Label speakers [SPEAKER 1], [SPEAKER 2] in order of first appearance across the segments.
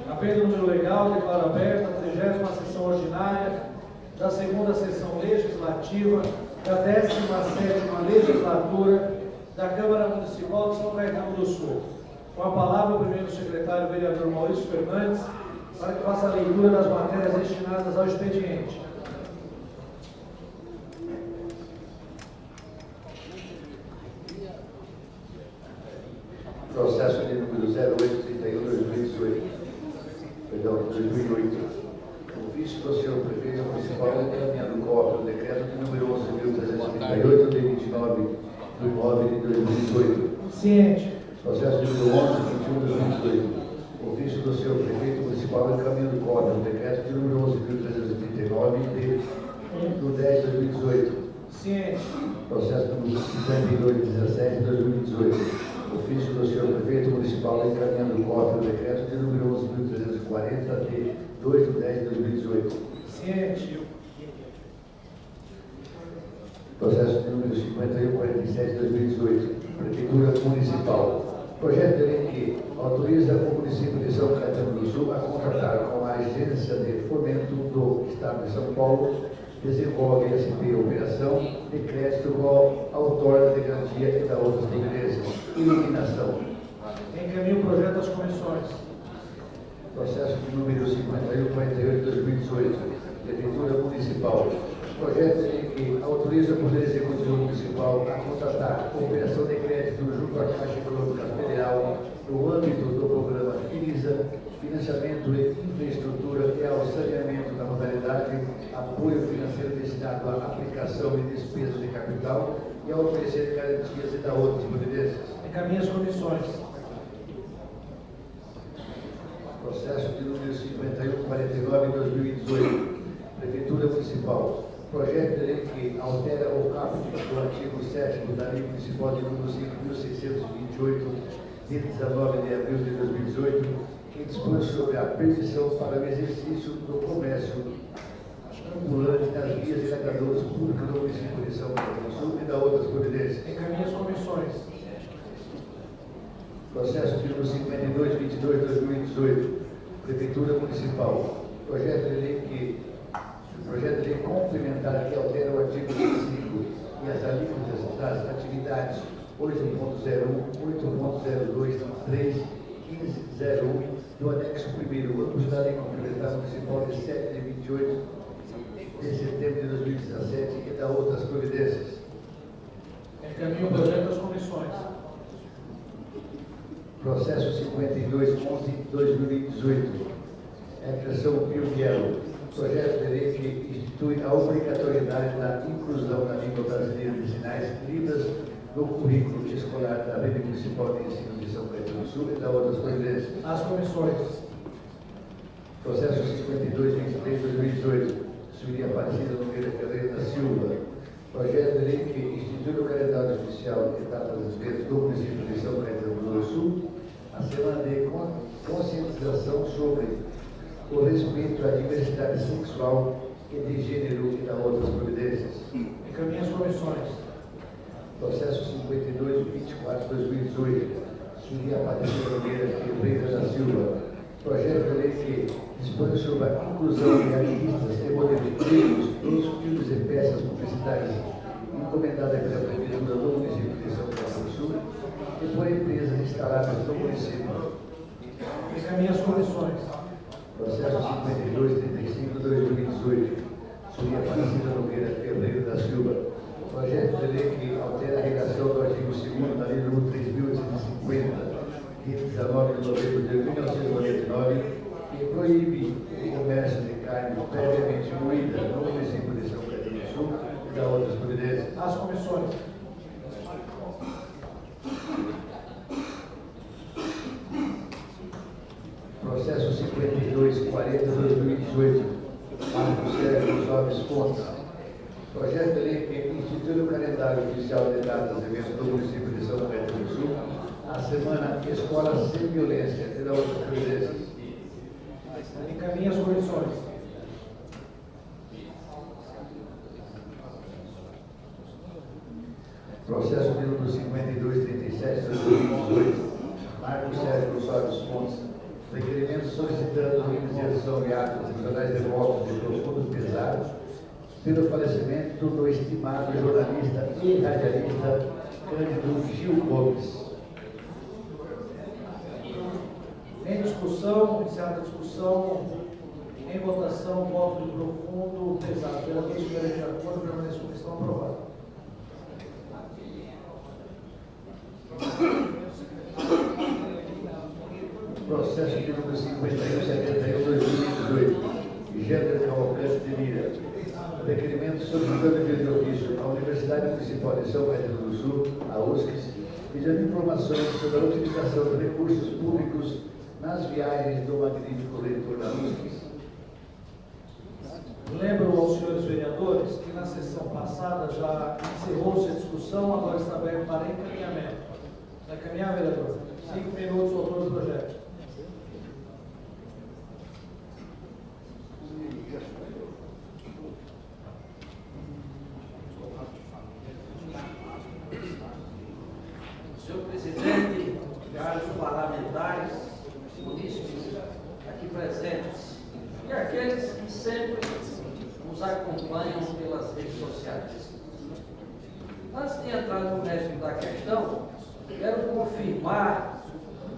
[SPEAKER 1] Havendo número legal, declaro aberta a 30ª sessão ordinária da 2ª sessão legislativa da 17ª legislatura da Câmara Municipal de São Caetano do Sul. Com a palavra, o primeiro secretário, vereador Maurício Fernandes, para que faça a leitura das matérias destinadas ao expediente.
[SPEAKER 2] Processo de número 0831/2018, perdão, 2008. Ofício do senhor prefeito municipal encaminhando cópia do decreto de número 11.338, de 29 de 2018.
[SPEAKER 1] Ciente.
[SPEAKER 2] Processo de número 11.21/2018. Ofício do senhor prefeito municipal encaminhando cópia do decreto de número 11.339, de 10 de 2018.
[SPEAKER 1] Ciente.
[SPEAKER 2] Processo número 5217/2018. Ofício do senhor prefeito municipal encaminhando cópia do decreto de número 11.340, de 2 de 10 de 2018.
[SPEAKER 1] Ciente.
[SPEAKER 2] Processo de número 5147/2018. Prefeitura Municipal. Projeto de lei que autoriza o município de São Caetano do Sul a contratar com a Agência de Fomento do Estado de São Paulo, desenvolve SP Operação de Crédito com outorga de garantia e da outras providências. Iluminação.
[SPEAKER 1] Encaminho o projeto às comissões.
[SPEAKER 2] Processo de número 5148/2018. Prefeitura Municipal. Projeto de lei que autoriza o Poder Executivo Municipal a contratar operação de crédito junto à Caixa Econômica Federal no âmbito do programa FINISA, financiamento e infraestrutura e ao saneamento da modalidade apoio financeiro destinado à aplicação de despesas de capital e a oferecer garantias e dar outras providências.
[SPEAKER 1] Encaminho as comissões.
[SPEAKER 2] Processo de número 5149/2018. Prefeitura Municipal. Projeto de lei que altera o caput do artigo 7º da Lei Municipal de número 5.628, de 19 de abril de 2018, que dispõe sobre a permissão para o exercício do comércio ambulante nas vias e lagradouros públicos do município de São Caetano do Sul e da outras providências.
[SPEAKER 1] Encaminho as comissões.
[SPEAKER 2] Processo de número 5222/2018. Prefeitura Municipal. Projeto de lei complementar que altera o artigo 25 e as alíquotas das atividades 8.01, 8.02, 3, 15.01 do anexo 1º, ambos da Lei Complementar Municipal de 7 de 28 de setembro de 2017 e da outras providências.
[SPEAKER 1] Encaminho o projeto às comissões.
[SPEAKER 2] Processo 5211/2018. Criação Pio Bielo. Projeto de lei que institui a obrigatoriedade da inclusão da língua brasileira de sinais Libras no currículo escolar da Rede Municipal de Ensino de São Caetano do Sul e da outras providências.
[SPEAKER 1] As comissões.
[SPEAKER 2] Processo 5223/2018. Suíria Aparecida Nogueira Ferreira da Silva. Projeto de lei que institui o calendário oficial de datas das festas do município de São Caetano do Sul, a semana de conscientização sobre o respeito à diversidade sexual e de gênero e da outras providências.
[SPEAKER 1] Encaminho as comissões.
[SPEAKER 2] Processo 5224/2018. Suíria Aparecida Nogueira Ferreira da Silva. Projeto de lei que dispõe sobre a inclusão de realistas e modelos de dos filmes e peças publicitárias encomendada pela Prefeitura do município de São Caetano do Sul e por empresas instaladas no município.
[SPEAKER 1] Encaminho as comissões.
[SPEAKER 2] Processo 5235/2018. Suíria Aparecida Nogueira Ferreira da Silva. Projeto de lei que altera a redação do artigo 2º da Lei nº 3.850, de 19 de novembro de 1999, que proíbe o comércio de carne previamente moída no município de São Caetano do Sul e da outras providências.
[SPEAKER 1] As comissões.
[SPEAKER 2] Processo 5240/2018. Marco Sérgio Soares Fontes. Projeto de lei que institui o calendário oficial de datas e eventos do município de São Caetano do Sul, a semana Escola Sem Violência e da outras providências.
[SPEAKER 1] Encaminho as comissões.
[SPEAKER 2] Processo de número 5237/2018. Marco Sérgio Soares Fontes. requerimento solicitando a iniciação de atos nacionais de mortos de profundo pesar pelo falecimento do estimado jornalista e radialista Cândido Gil Gomes.
[SPEAKER 1] Em discussão, iniciada a discussão, em votação, voto de profundo pesar. Pela quem estiver de acordo, permaneça com a questão aprovada.
[SPEAKER 2] Processo de número 5171/2018, Gênero Cavalcante de Lira. Requerimento solicitando envio de ofício à Universidade Municipal de São Caetano do Sul, a USCS, pedindo informações sobre a utilização de recursos públicos nas viagens do magnífico reitor da USCS.
[SPEAKER 1] Lembro aos senhores vereadores que na sessão passada já encerrou-se a discussão, agora está aberto para encaminhamento. Vai encaminhar, vereador? 5 minutos, autor do projeto.
[SPEAKER 3] Senhor presidente, caros parlamentares, munícipes aqui presentes e aqueles que sempre nos acompanham pelas redes sociais. Antes de entrar no mérito da questão, quero confirmar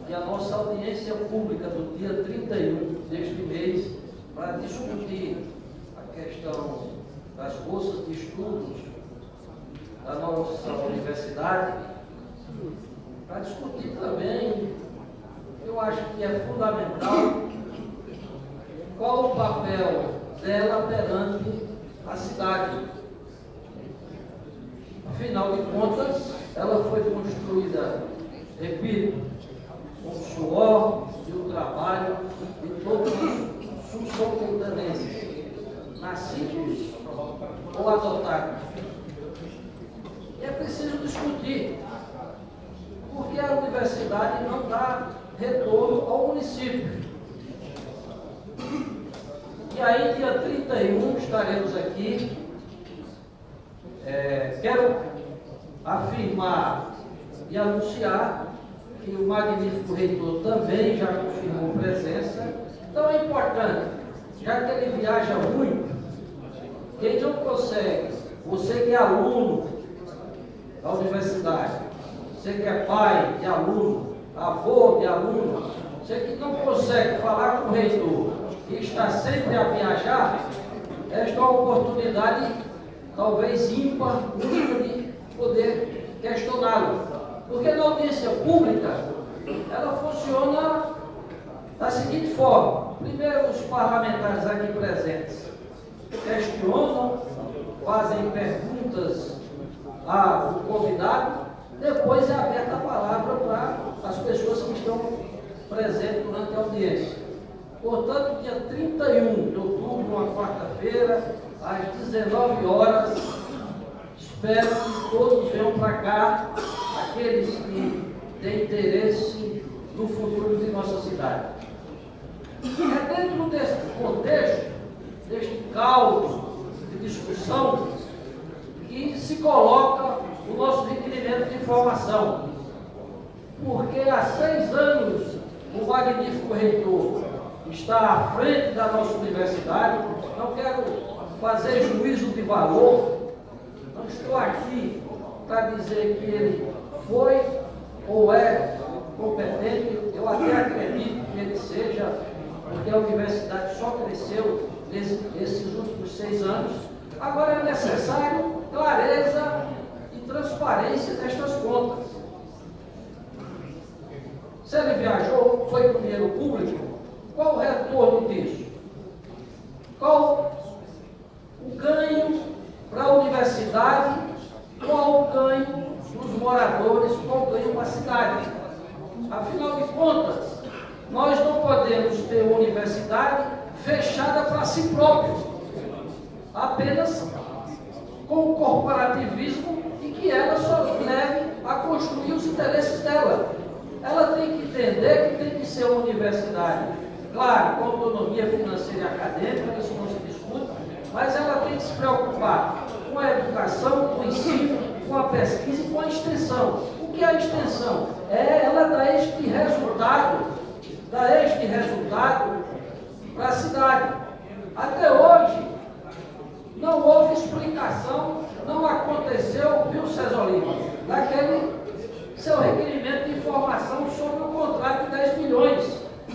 [SPEAKER 3] que a nossa audiência pública do dia 31 deste mês, para discutir a questão das bolsas de estudos da nossa universidade, para discutir também, eu acho que é fundamental, qual o papel dela perante a cidade. Afinal de contas, ela foi construída, repito, com o suor e o trabalho de todos os sul-sultanenses, nascidos ou adotados. E é preciso discutir, porque a universidade não dá retorno ao município. E aí, dia 31, estaremos aqui. Quero afirmar e anunciar que o magnífico reitor também já confirmou presença. Então é importante, já que ele viaja muito, quem não consegue, você que é aluno da universidade, você que é pai de aluno, avô de aluno, você que não consegue falar com o reitor e está sempre a viajar, esta é uma oportunidade talvez ímpar, única de poder questioná-lo. Porque na audiência pública, ela funciona da seguinte forma. Primeiro, os parlamentares aqui presentes questionam, fazem perguntas ao convidado, depois é aberta a palavra para as pessoas que estão presentes durante a audiência. Portanto, dia 31 de outubro, uma quarta-feira, às 19 horas, espero que todos venham para cá, aqueles que têm interesse no futuro de nossa cidade. É dentro desse contexto, deste caldo de discussão, que se coloca o nosso requerimento de informação. Porque há 6 anos o magnífico reitor está à frente da nossa universidade. Não quero fazer juízo de valor, não estou aqui para dizer que ele foi ou é competente. Eu até acredito que ele seja, porque a universidade só cresceu nesses últimos 6 anos. Agora é necessário clareza e transparência destas contas. Se ele viajou, foi com dinheiro público, qual o retorno disso? Qual o ganho para a universidade? Qual o ganho dos moradores? Qual o ganho para a cidade? Afinal de contas, nós não podemos ter uma universidade fechada para si própria, apenas com o corporativismo e que ela só leve a construir os interesses dela. Ela tem que entender que tem que ser uma universidade, claro, com autonomia financeira e acadêmica, isso não se discute, mas ela tem que se preocupar com a educação, com o ensino, com a pesquisa e com a extensão. O que é a extensão? Ela dá este resultado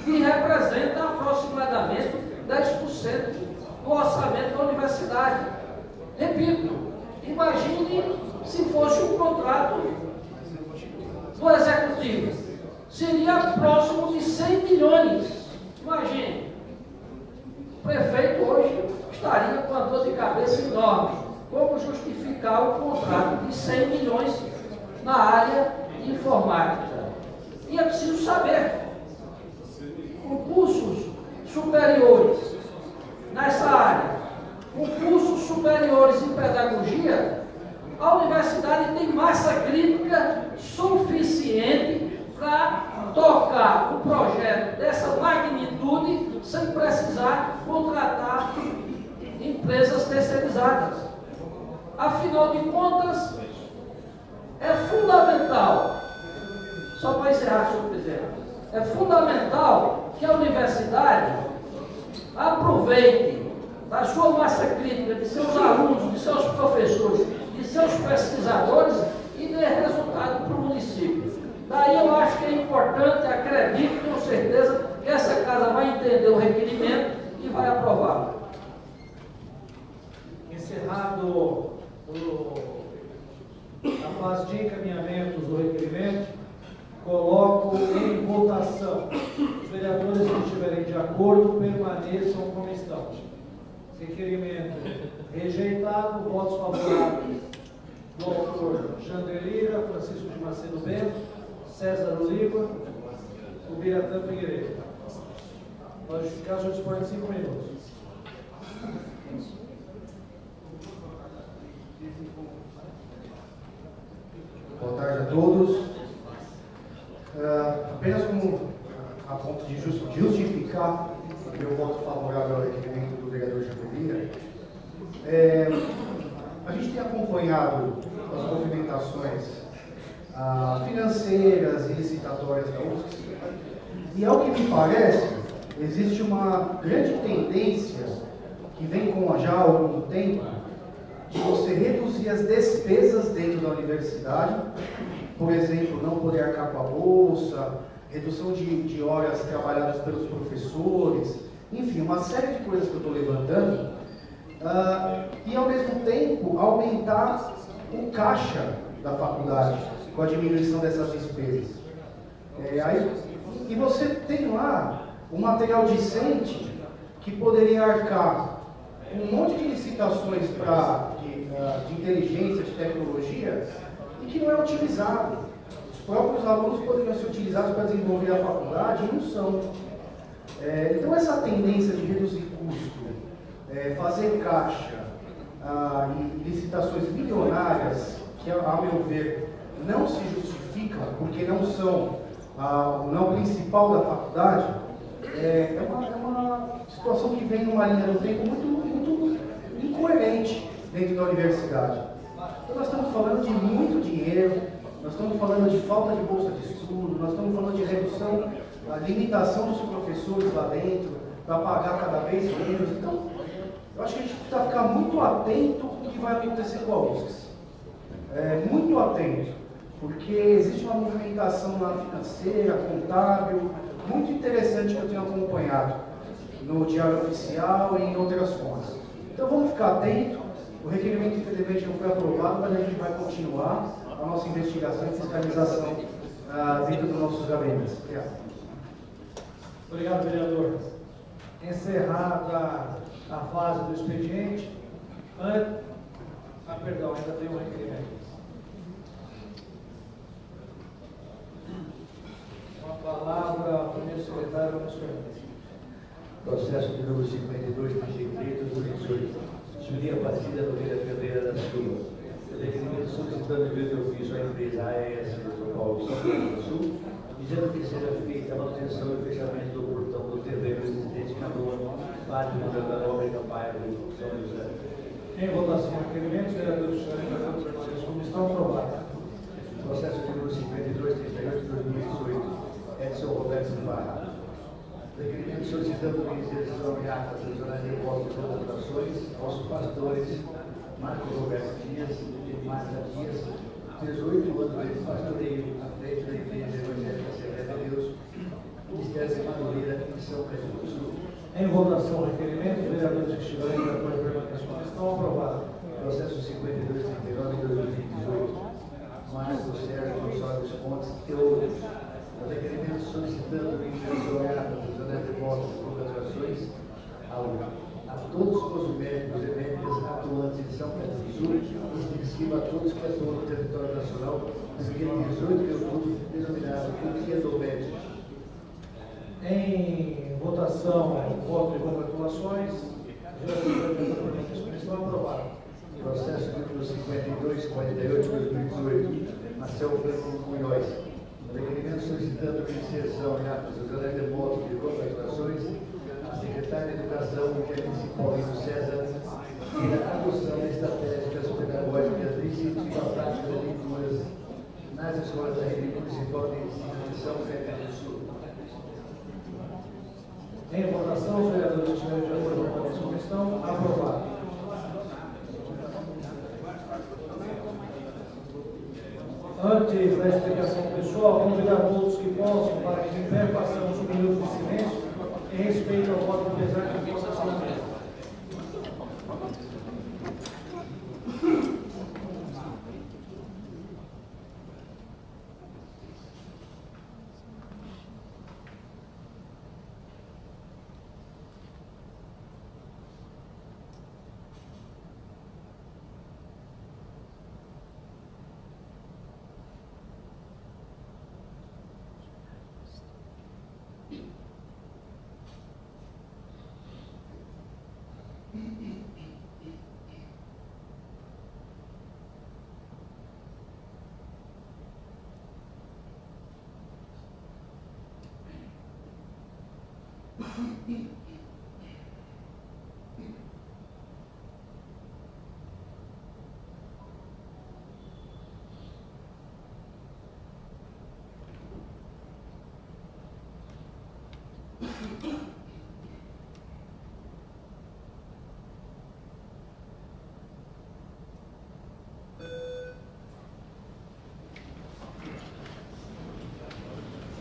[SPEAKER 3] que representa aproximadamente 10% do orçamento da universidade. Repito, imagine se fosse um contrato do executivo, seria próximo de 100 milhões. Imagine, o prefeito hoje estaria com uma dor de cabeça enorme. Como justificar o contrato de 100 milhões na área de informática? E é preciso saber, com cursos superiores nessa área, com cursos superiores em pedagogia, a universidade tem massa crítica suficiente para tocar um projeto dessa magnitude sem precisar contratar empresas terceirizadas. Afinal de contas, é fundamental, só para encerrar, senhor presidente, é fundamental que a universidade aproveite da sua massa crítica, de seus alunos, de seus professores, de seus pesquisadores e dê resultado para o município. Daí eu acho que é importante, acredito com certeza, que essa casa vai entender o requerimento e vai aprová-lo.
[SPEAKER 1] Encerrado a fase de encaminhamentos do requerimento, coloco em votação. Os vereadores que estiverem de acordo permaneçam como estão. Requerimento rejeitado, votos favoráveis do autor Jander Lira, Francisco de Macedo Bento, César Oliva, o Biratã Figueiredo. Pode ficar, já dispõe de 5 minutos.
[SPEAKER 4] Boa tarde a todos. Apenas como a ponto de justificar o meu voto favorável ao requerimento do vereador Jander Lira, a gente tem acompanhado as movimentações financeiras e licitatórias da UFSC, e ao que me parece, existe uma grande tendência que vem com já há algum tempo de você reduzir as despesas dentro da universidade, por exemplo, não poder arcar com a bolsa, redução de horas trabalhadas pelos professores, enfim, uma série de coisas que eu estou levantando, e ao mesmo tempo aumentar o caixa da faculdade com a diminuição dessas despesas. E você tem lá um material discente que poderia arcar um monte de licitações de inteligência, de tecnologia, e que não é utilizado. Os próprios alunos poderiam ser utilizados para desenvolver a faculdade e não são. Então essa tendência de reduzir custo, fazer caixa e licitações milionárias, que a meu ver não se justificam porque não são o principal da faculdade, é uma situação que vem numa linha do tempo muito incoerente dentro da universidade. Então nós estamos falando de muito dinheiro, nós estamos falando de falta de bolsa de estudo, nós estamos falando de redução, limitação dos professores lá dentro, para pagar cada vez menos. Então, eu acho que a gente precisa ficar muito atento com o que vai acontecer com a UFSC. Muito atento, porque existe uma movimentação lá financeira, contábil, muito interessante que eu tenho acompanhado no Diário Oficial e em outras fontes. Então vamos ficar atentos. O requerimento infelizmente não foi aprovado, mas a gente vai continuar a nossa investigação e fiscalização dentro dos nossos gabinetes.
[SPEAKER 1] Obrigado, vereador. Encerrada a fase do expediente. Perdão, ainda tem um requerimento. Com a palavra, o primeiro secretário, Ramos Fernandes.
[SPEAKER 2] Processo de número 52, 33, 2018. Julia Aparecida Nogueira Ferreira da Silva. Requerimento solicitando envio de ofício à empresa AES São Paulo, São Paulo do Sul, dizendo que será feita a manutenção e fechamento do portão do terreno existente na rua Padre da Nóbrega, bairro São José.
[SPEAKER 1] Em votação, requerimento, vereador Xande, comissão aprovada.
[SPEAKER 2] Processo de número 52, 38, 2018, Edson Roberto Barra. Requerimento solicitando a inserção em atas regionais de impostos e colaborações aos pastores Marcos Roberto Dias e Marta Dias, 18 anos de pastoreio à frente da Igreja Evangélica Assembleia de Deus, Ministério de Madureira,
[SPEAKER 1] Em votação, requerimento. Os vereadores que estiverem de acordo permanecem como estão. Aprovado.
[SPEAKER 2] Processo 5239 de 2018. Marcos Sérgio Gonçalves Fontes e outros. O requerimento solicitando o injeção dos anéis de votos e contratações a todos os médicos e médicas atuantes em São Paulo do Sul, extensivo a todos que atuam no território nacional, no dia 18 de outubro, denominado o Dia do Médico.
[SPEAKER 1] Em votação, voto e congratulações. Estão aprovados.
[SPEAKER 2] Processo número 5248 de 2018, Marcelo Franco Munhoz. Requerimento solicitando a inserção em atos dos anéis de votos de congratulações a secretária de Educação Municipal César e a adoção de estratégias pedagógicas de incentivo à prática de leituras nas escolas da rede municipal de ensino de São Caetano do Sul.
[SPEAKER 1] Em votação, os vereadores que estiverem de acordo com a sugestão, aprovado. Antes da explicação pessoal, convidar todos que possam para que em pé façamos um minuto de silêncio em respeito ao voto do pesar de votação da mesa.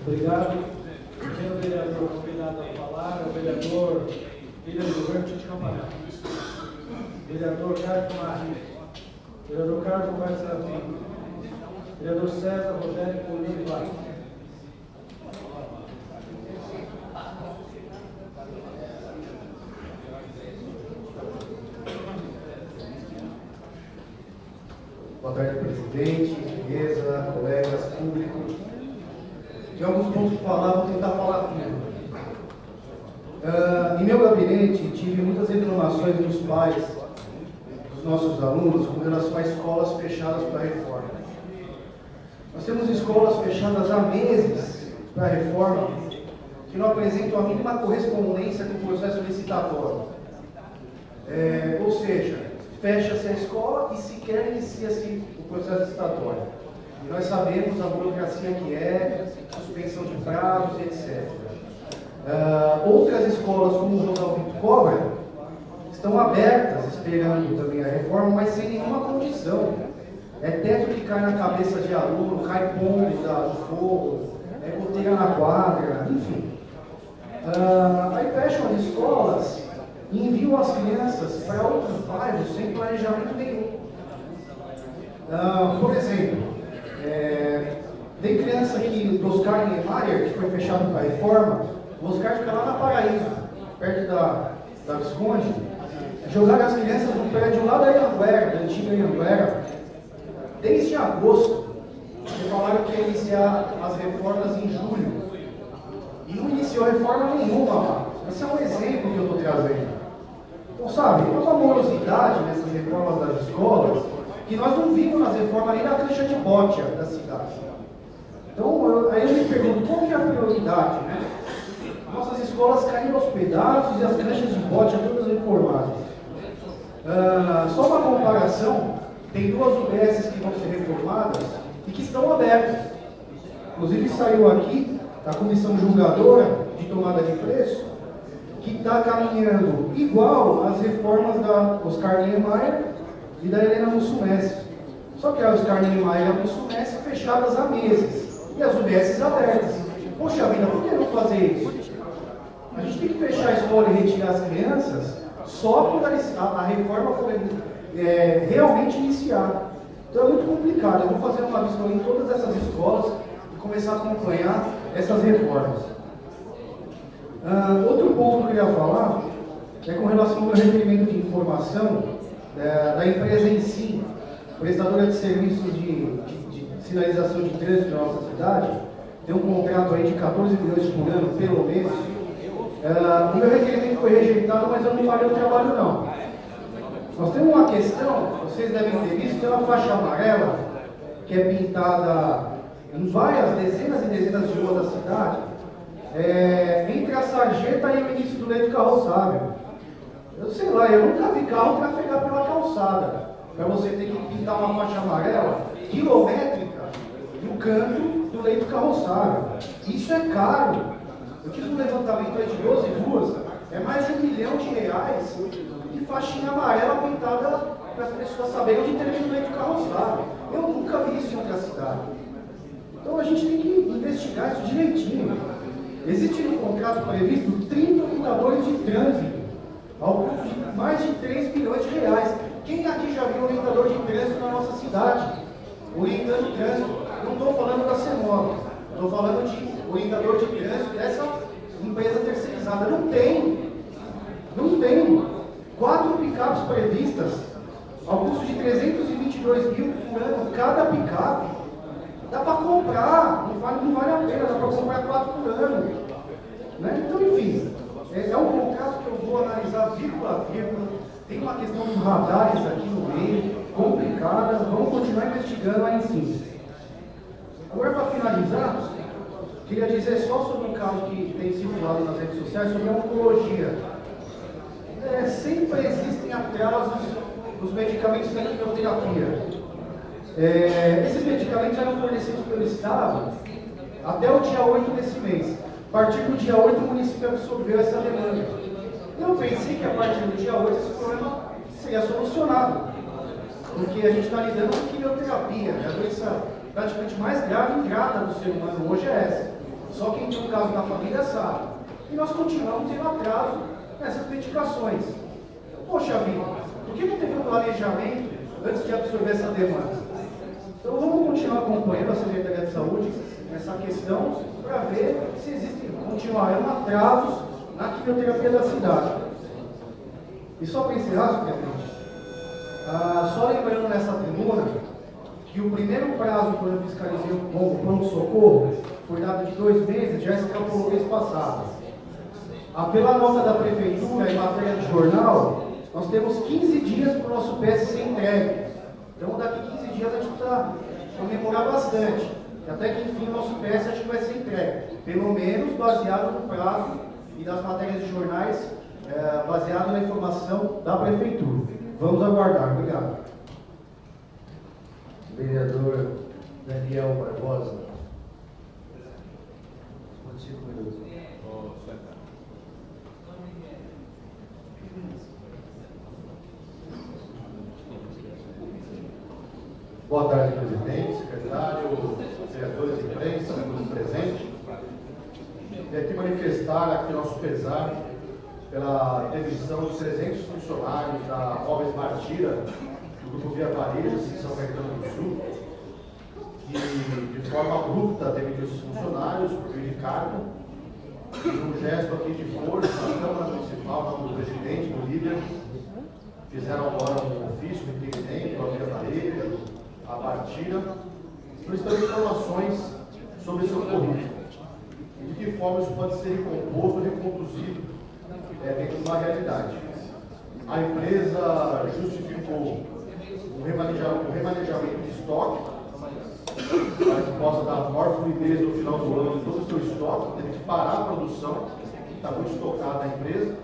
[SPEAKER 1] Obrigado. O primeiro vereador convidado a falar é o vereador líder do governo Tite Campanella. Vereador Carlos Marques. Vereador Carlos Roberto Serafim. Vereador César Rogério Polini Vaz.
[SPEAKER 4] Boa tarde, presidente, mesa, colegas, público. De alguns pontos que falar, vou tentar falar tudo. Em meu gabinete, tive muitas reclamações dos pais, dos nossos alunos, com relação a escolas fechadas para a reforma. Nós temos escolas fechadas há meses para a reforma, que não apresentam a mínima correspondência com o processo licitatório. Ou seja, fecha-se a escola e sequer inicia-se o processo licitatório. E nós sabemos a burocracia que é, a suspensão de prazos, etc. Outras escolas, como o José Alvito Cobra, estão abertas, esperando também a reforma, mas sem nenhuma condição. É teto que cai na cabeça de aluno, cai pombo do fogo, goteira na quadra, enfim. Aí fecham as escolas e enviam as crianças para outros bairros sem planejamento nenhum. Por exemplo, tem criança aqui do Oscar Niemeyer, que foi fechado para a reforma. O Oscar fica lá na Paraíba, perto da Visconde. Jogaram as crianças no prédio lá da Anhanguera, da antiga Anhanguera, desde agosto. E falaram que ia iniciar as reformas em julho. E não iniciou reforma nenhuma lá. Esse é um exemplo que eu estou trazendo. Então, sabe, é uma morosidade nessas reformas das escolas que nós não vimos nas reformas nem na cancha de bote da cidade. Então, aí eu me pergunto, qual que é a prioridade, né? Nossas escolas caíram aos pedaços e as canchas de bote todas reformadas. Só uma comparação, tem duas UBSs que vão ser reformadas e que estão abertas. Inclusive saiu aqui da comissão julgadora de tomada de preço, que está caminhando igual às reformas da Oscar Niemeyer e da Helena Mussumessi. Só que a Oscar Niemeyer e a Mussumessi fechadas há meses e as UBSs abertas. Poxa vida, por que não fazer isso? A gente tem que fechar a escola e retirar as crianças só quando a reforma for realmente iniciar. Então é muito complicado. Eu vou fazer uma visita em todas essas escolas e começar a acompanhar essas reformas. Outro ponto que eu queria falar é com relação ao meu requerimento de informação da empresa em si, prestadora de serviços de sinalização de trânsito na nossa cidade. Tem um contrato aí de 14 milhões por ano, pelo menos. O meu requerimento foi rejeitado, mas eu não parei o trabalho não. Nós temos uma questão, vocês devem ter visto, tem uma faixa amarela que é pintada em várias dezenas e dezenas de ruas da cidade, entre a Sarjeta e o início do leito carroçável. Eu sei lá, eu nunca vi carro trafegar pela calçada, para você ter que pintar uma faixa amarela quilométrica no canto do leito carroçável. Isso é caro. Eu fiz um levantamento aí de 12 ruas, é mais de R$1 milhão de faixinha amarela pintada para as pessoas saberem onde termina o leito carroçável. Eu nunca vi isso em outra cidade. Então a gente tem que investigar isso direitinho. Existe no contrato previsto 30 orientadores de trânsito, ao custo de mais de R$3 milhões. Quem aqui já viu orientador de trânsito na nossa cidade? Orientando o trânsito. Não estou falando da CEMOB, estou falando de orientador de trânsito dessa empresa terceirizada. Não tem. 4 picapes previstas, ao custo de 322 mil por ano cada picape. Dá para comprar, não vale a pena, dá para comprar 4 por ano. Né? Então, enfim, é um contrato que eu vou analisar vírgula a vírgula. Tem uma questão dos radares aqui no meio, complicada, vamos continuar investigando aí em cima. Agora, para finalizar, queria dizer só sobre um caso que tem circulado nas redes sociais, sobre a oncologia. Sempre existem atrasos nos medicamentos da quimioterapia. Esses medicamentos eram fornecidos pelo Estado até o dia 8 desse mês. A partir do dia 8, o município absorveu essa demanda. Eu pensei que a partir do dia 8 esse problema seria solucionado, porque a gente está lidando com quimioterapia, a doença praticamente mais grave e ingrata do ser humano hoje é essa. Só quem tem um caso na família sabe. E nós continuamos tendo atraso nessas medicações. Poxa vida, por que não teve um planejamento antes de absorver essa demanda? Então vamos continuar acompanhando a Secretaria de Saúde nessa questão para ver se continuarão atrasos na quimioterapia da cidade. E só para encerrar, presidente, só lembrando nessa tribuna que o primeiro prazo quando eu fiscalizei o pronto-socorro foi dado de 2 meses, já escapou o mês passado. Pela nota da Prefeitura, em matéria de jornal, nós temos 15 dias para o nosso PS ser entregue. Então, daqui 15 dias a gente precisa comemorar bastante. Até que, enfim, o nosso PS acho que vai ser entregue. Pelo menos baseado no prazo e das matérias de jornais, baseado na informação da Prefeitura. Vamos aguardar. Obrigado.
[SPEAKER 2] Vereador Daniel Barbosa. 5 minutos.
[SPEAKER 5] Boa tarde, presidente, secretário, vereadores de imprensa, amigos presentes. E aqui manifestar aqui nosso pesar pela demissão de 300 funcionários da Móveis Martira, do Grupo Via Varejo, em São Caetano do Sul, que de forma abrupta demitiu esses funcionários por meio de cargo. Um gesto aqui de força, a Câmara Municipal, do presidente, do líder, fizeram agora um ofício de entendimento ao Via Varejo, a Martira, solicitando informações sobre seu currículo e de que forma isso pode ser recomposto e reconduzido dentro de uma realidade. A empresa justificou o remanejamento de estoque para que possa dar maior fluidez no final do ano de todo o seu estoque, teve que parar a produção, está muito estocada a empresa,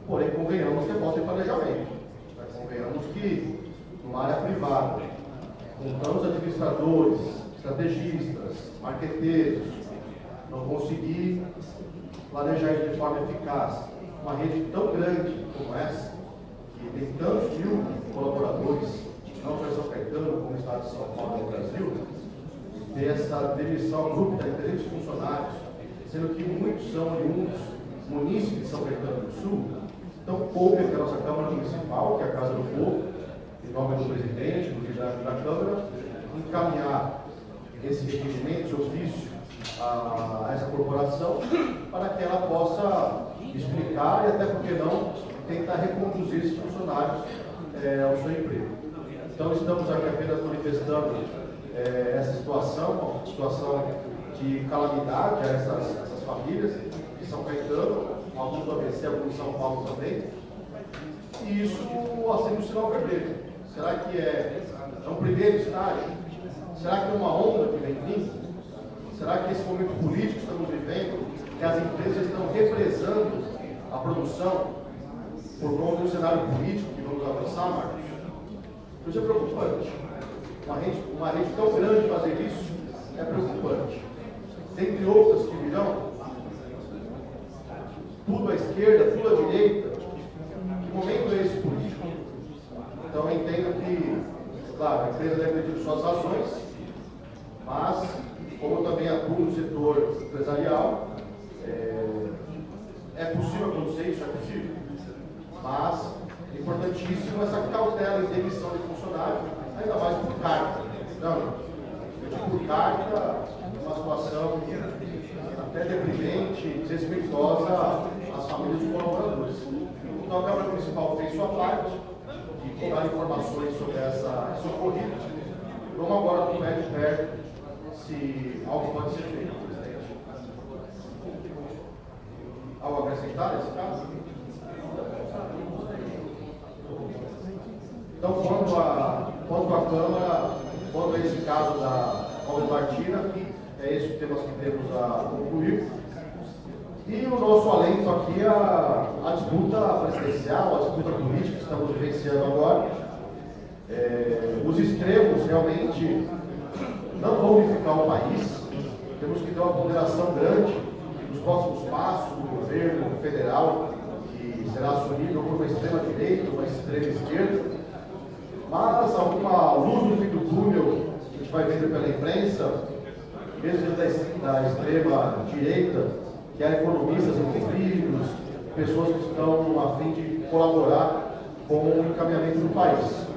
[SPEAKER 5] porém convenhamos que é falta de planejamento. Convenhamos que numa área privada, com tantos administradores, estrategistas, marqueteiros, não conseguir planejar isso de forma eficaz, uma rede tão grande como essa, que tem tantos mil colaboradores, não só em São Caetano, como no estado de São Paulo e no Brasil, ter essa demissão abrupta de 300 funcionários, sendo que muitos são oriundos munícipe de São Caetano do Sul, então coube aqui a nossa Câmara Municipal, que é a Casa do Povo, em nome do presidente, do presidente da Câmara, encaminhar esse requerimento de ofício a essa corporação para que ela possa explicar e até porque não tentar reconduzir esses funcionários ao seu emprego. Então estamos aqui apenas manifestando essa situação, uma situação de calamidade a essas famílias de São Caetano, alguns do ABC, alguns de São Paulo também, e isso acende um sinal vermelho. Será que é um primeiro estágio? Será que é uma onda que vem vindo? Será que esse momento político que estamos vivendo, que as empresas estão represando a produção por conta do cenário político que vamos avançar, Marcos? Isso é preocupante. Uma rede tão grande fazer isso é preocupante. Dentre outras que virão, tudo à esquerda, tudo à direita, que momento é esse político? Então eu entendo que, claro, a empresa deve ter suas razões, mas, como eu também atuo no setor empresarial, é possível acontecer isso, é possível, mas é importantíssimo essa cautela em demissão de funcionário, ainda mais por carta. Não, por carta é uma situação até deprimente, desrespeitosa às famílias dos colaboradores. Então a Câmara Municipal fez sua parte de dar informações sobre essa ocorrida. Vamos agora para o pé de perto se algo pode ser feito, presidente. Algo a acrescentar nesse caso? Então, quanto à Câmara, quanto a esse caso da Obra Martina, é esse o tema que temos a concluir. E o nosso alento aqui é a disputa presidencial, a disputa política que estamos vivenciando agora. Os extremos realmente não vão unificar o país. Temos que ter uma ponderação grande nos próximos passos do governo federal, que será assumido por uma extrema-direita, uma extrema-esquerda. Mas alguma luz no fim do túnel que a gente vai vendo pela imprensa, mesmo da extrema-direita, que há economistas envolvidos, pessoas que estão a fim de colaborar com o encaminhamento do país.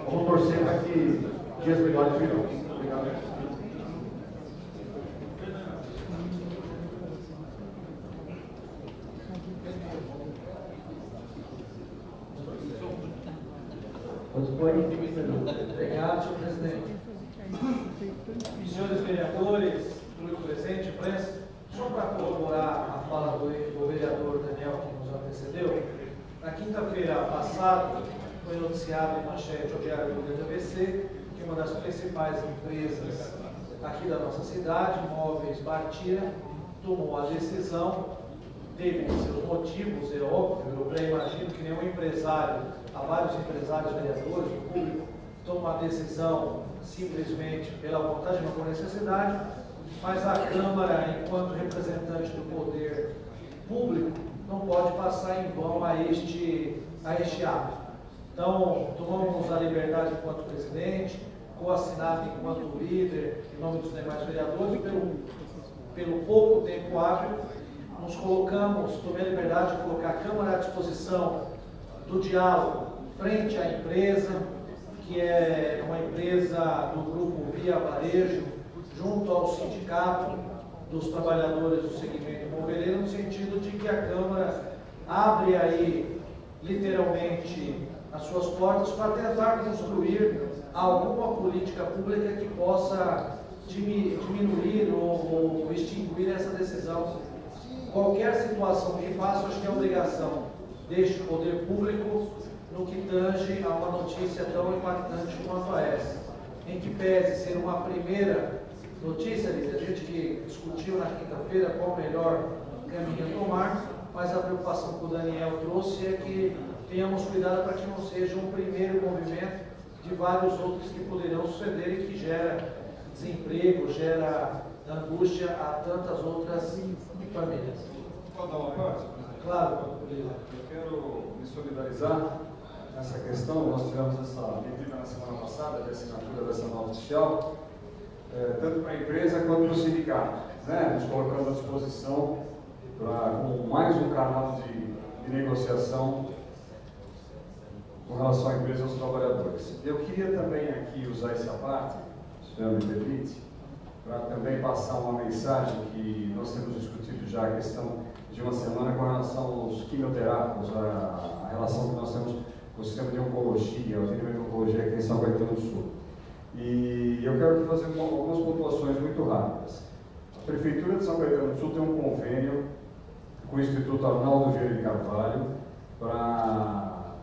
[SPEAKER 5] Vamos torcer para que dias melhores virão. Obrigado.
[SPEAKER 1] Obrigado, senhor presidente. Senhores vereadores, público presente, imprensa, só para corroborar a fala do vereador Daniel, que nos antecedeu, na quinta-feira passada foi noticiado em manchete ao Diário do Grande ABC que uma das principais empresas aqui da nossa cidade, Móveis Bartira, tomou a decisão, teve seus motivos, é óbvio, eu pré-imagino que nenhum empresário, há vários empresários, vereadores, o público, toma a decisão simplesmente pela vontade, não por necessidade, mas a Câmara, enquanto representante do poder público, não pode passar em vão a este ato. Então, tomamos a liberdade enquanto presidente, coassinado enquanto líder, em nome dos demais vereadores, pelo pouco tempo hábil, nos colocamos, tomei a liberdade de colocar a Câmara à disposição do diálogo frente à empresa, que é uma empresa do grupo Via Varejo, junto ao sindicato dos trabalhadores do segmento imobiliário, no sentido de que a Câmara abre aí, literalmente, as suas portas para tentar construir alguma política pública que possa diminuir ou extinguir essa decisão. Qualquer situação que faça, acho que é obrigação deste poder público no que tange a uma notícia tão impactante quanto essa, em que pese ser uma primeira notícia, a gente que discutiu na quinta-feira qual o melhor caminho a tomar, mas a preocupação que o Daniel trouxe é que tenhamos cuidado para que não seja um primeiro movimento de vários outros que poderão suceder e que gera desemprego, gera angústia a tantas outras famílias.
[SPEAKER 6] Pode dar uma parte?
[SPEAKER 1] Claro.
[SPEAKER 6] Eu quero me solidarizar nessa questão. Nós tivemos essa medida na semana passada, de assinatura dessa nota oficial, tanto para a empresa quanto para o sindicato, né? Nos colocando à disposição com mais um carro negociação com relação à empresa e aos trabalhadores. Eu queria também aqui usar essa parte, se o senhor me permite, para também passar uma mensagem que nós temos discutido já a questão de uma semana com relação aos quimioterápicos, a relação que nós temos com o sistema de oncologia, o atendimento de oncologia aqui em São Caetano do Sul. E eu quero aqui fazer algumas pontuações muito rápidas. A Prefeitura de São Caetano do Sul tem um convênio com o Instituto Arnaldo Vieira de Carvalho para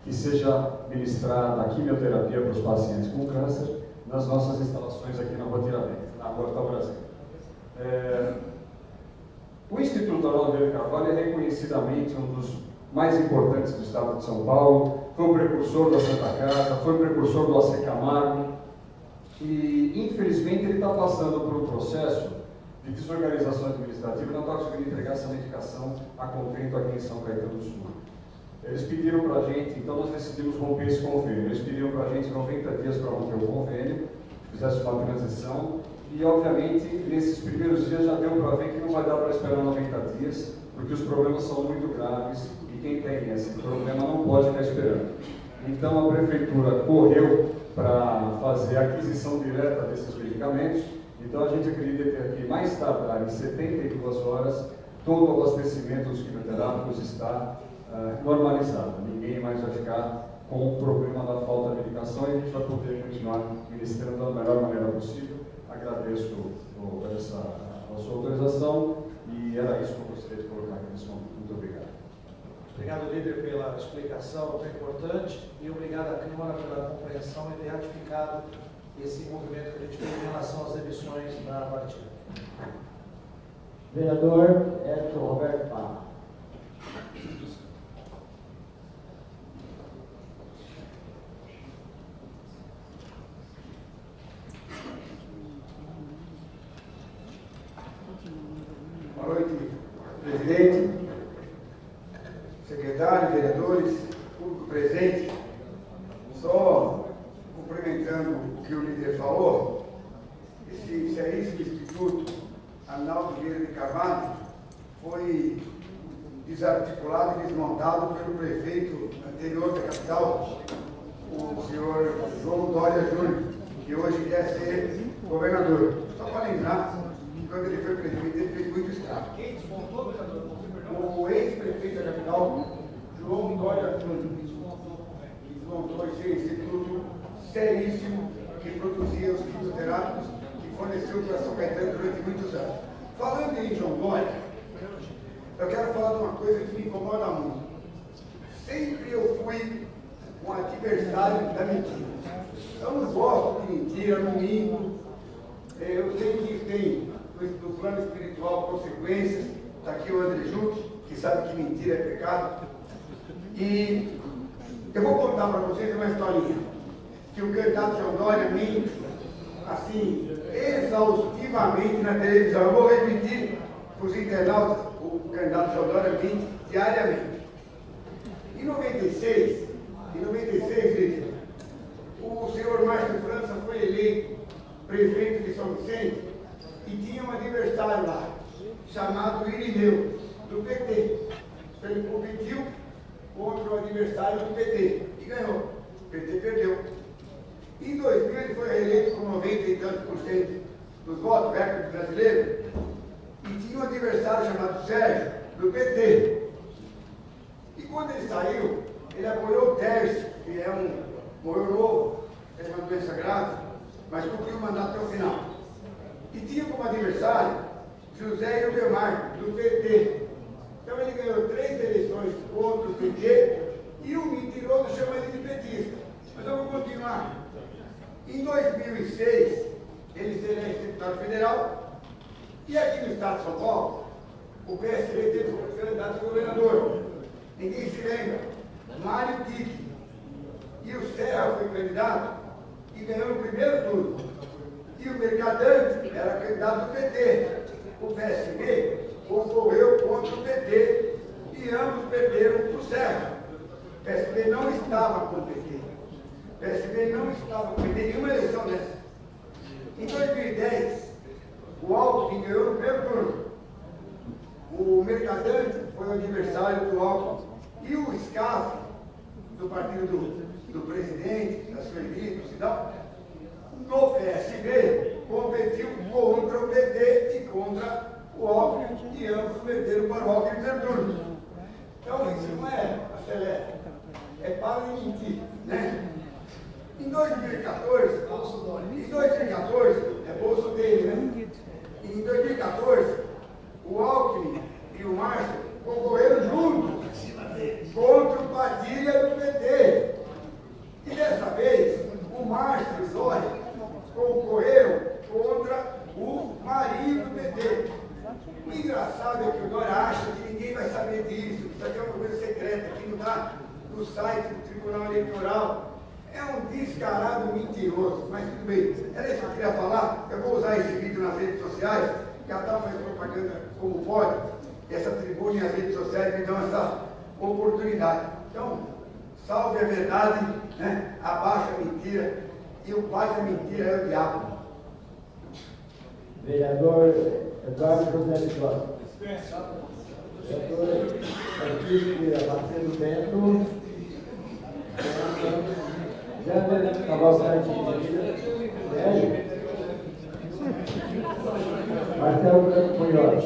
[SPEAKER 6] que seja ministrada a quimioterapia para os pacientes com câncer nas nossas instalações aqui na Rua Tiradentes, na Rua Hospital Brasil. O Instituto Arnaldo Vieira de Carvalho é reconhecidamente um dos mais importantes do estado de São Paulo, foi o precursor da Santa Casa, foi o precursor do AC Camargo, e infelizmente ele está passando por um processo de desorganização administrativa e não está conseguindo entregar essa medicação a contento aqui em São Caetano do Sul. Eles pediram para a gente, então nós decidimos romper esse convênio. Eles pediram para a gente 90 dias para romper o convênio, fizesse uma transição, e obviamente nesses primeiros dias já deu para ver que não vai dar para esperar 90 dias, porque os problemas são muito graves e quem tem esse problema não pode ficar esperando. Então a Prefeitura correu para fazer a aquisição direta desses medicamentos, então a gente acredita que mais tardar em 72 horas, todo o abastecimento dos quimioterápicos está normalizado. Ninguém mais vai ficar com o problema da falta de medicação e a gente vai poder continuar ministrando da melhor maneira possível. Agradeço a sua autorização e era isso que eu gostaria de colocar aqui nesse momento. Muito obrigado.
[SPEAKER 1] Obrigado, líder, pela explicação tão importante e obrigado à Câmara pela compreensão e ter ratificado esse movimento que a gente fez em relação às emissões da partida.
[SPEAKER 7] Vereador Edson Roberto Pá.
[SPEAKER 8] Boa noite, presidente, secretário, vereadores, público presente. Só complementando o que o líder falou, esse seríssimo Instituto Arnaldo Vieira de Carvalho foi desarticulado e desmontado pelo prefeito anterior da capital, o senhor João Dória Júnior, que hoje quer ser governador. Só para lembrar, quando ele foi prefeito, ele fez muito estrago.
[SPEAKER 1] Quem desmontou, vereador?
[SPEAKER 8] O ex-prefeito da capital, João Dória Júnior, desmontou esse instituto seríssimo que produzia os quimioterápicos e forneceu para São Caetano durante muitos anos. Falando em João Dória, eu quero falar de uma coisa que me incomoda muito. Sempre eu fui um adversário da mentira. Eu não gosto de mentira, não minto. Eu sei que isso tem no plano espiritual consequências. Está aqui o André Juque, que sabe que mentira é pecado. E eu vou contar para vocês uma historinha. Que o candidato João Dória mente, assim, exaustivamente na televisão. Eu vou repetir para os internautas, o candidato João Dória mente diariamente. Em 96, líder, o senhor Márcio França foi eleito prefeito de São Vicente e tinha um adversário lá, chamado Irineu, do PT. Ele competiu contra o adversário do PT e ganhou. O PT perdeu. Em 2000 ele foi reeleito com 90 e tantos por cento dos votos, recorde brasileiro, e tinha um adversário chamado Sérgio, do PT. E quando ele saiu, ele apoiou o Tércio, que morreu novo, teve uma doença grave, mas cumpriu o mandato até o final. E tinha como adversário José Ildemar, do PT. Então ele ganhou 3 eleições contra o PT e o mentiroso chama ele de petista. Mas eu vou continuar. Em 2006, ele se elege deputado federal e aqui no estado de São Paulo, o PSB teve como candidato a governador. Ninguém se lembra. Mário Pique. E o Serra foi candidato e ganhou no primeiro turno. E o Mercadante era candidato do PT. O PSB concorreu contra o PT e ambos perderam para o Serra. O PSB não estava com o PT. O PSB não estava com o PT em nenhuma eleição dessa. Em 2010, o Alckmin ganhou no primeiro turno. O Mercadante foi o adversário do Alckmin E o SCAF, do partido do presidente, da Sueli, do Cidão, no PSB, competiu contra o PT e contra o Alckmin, e ambos perderam para o Alckmin no turno. Então isso não é acelera, é para mentir, né? Em 2014, é bolso dele, né? Em 2014, o Alckmin e o Márcio concorreram juntos contra o Padilha do PT. E dessa vez, o Márcio e o Zóia concorreram contra o Marinho do PT. O engraçado é que o Dória acha que ninguém vai saber disso. Isso aqui é uma coisa secreta, que não está no site do Tribunal Eleitoral. É um descarado mentiroso, mas tudo bem. Era isso que eu queria falar. Eu vou usar esse vídeo nas redes sociais, que a tal faz propaganda como pode. Essa tribuna e as redes sociais me dão essa oportunidade. Então, salve a verdade, né? Abaixa a mentira, e o pai da mentira é o diabo.
[SPEAKER 7] Vereador Eduardo José de Costa. Vereador Francisco Macedo Bento. Jander Cavalcante de Sérgio. Marcelo Branco Munhoz.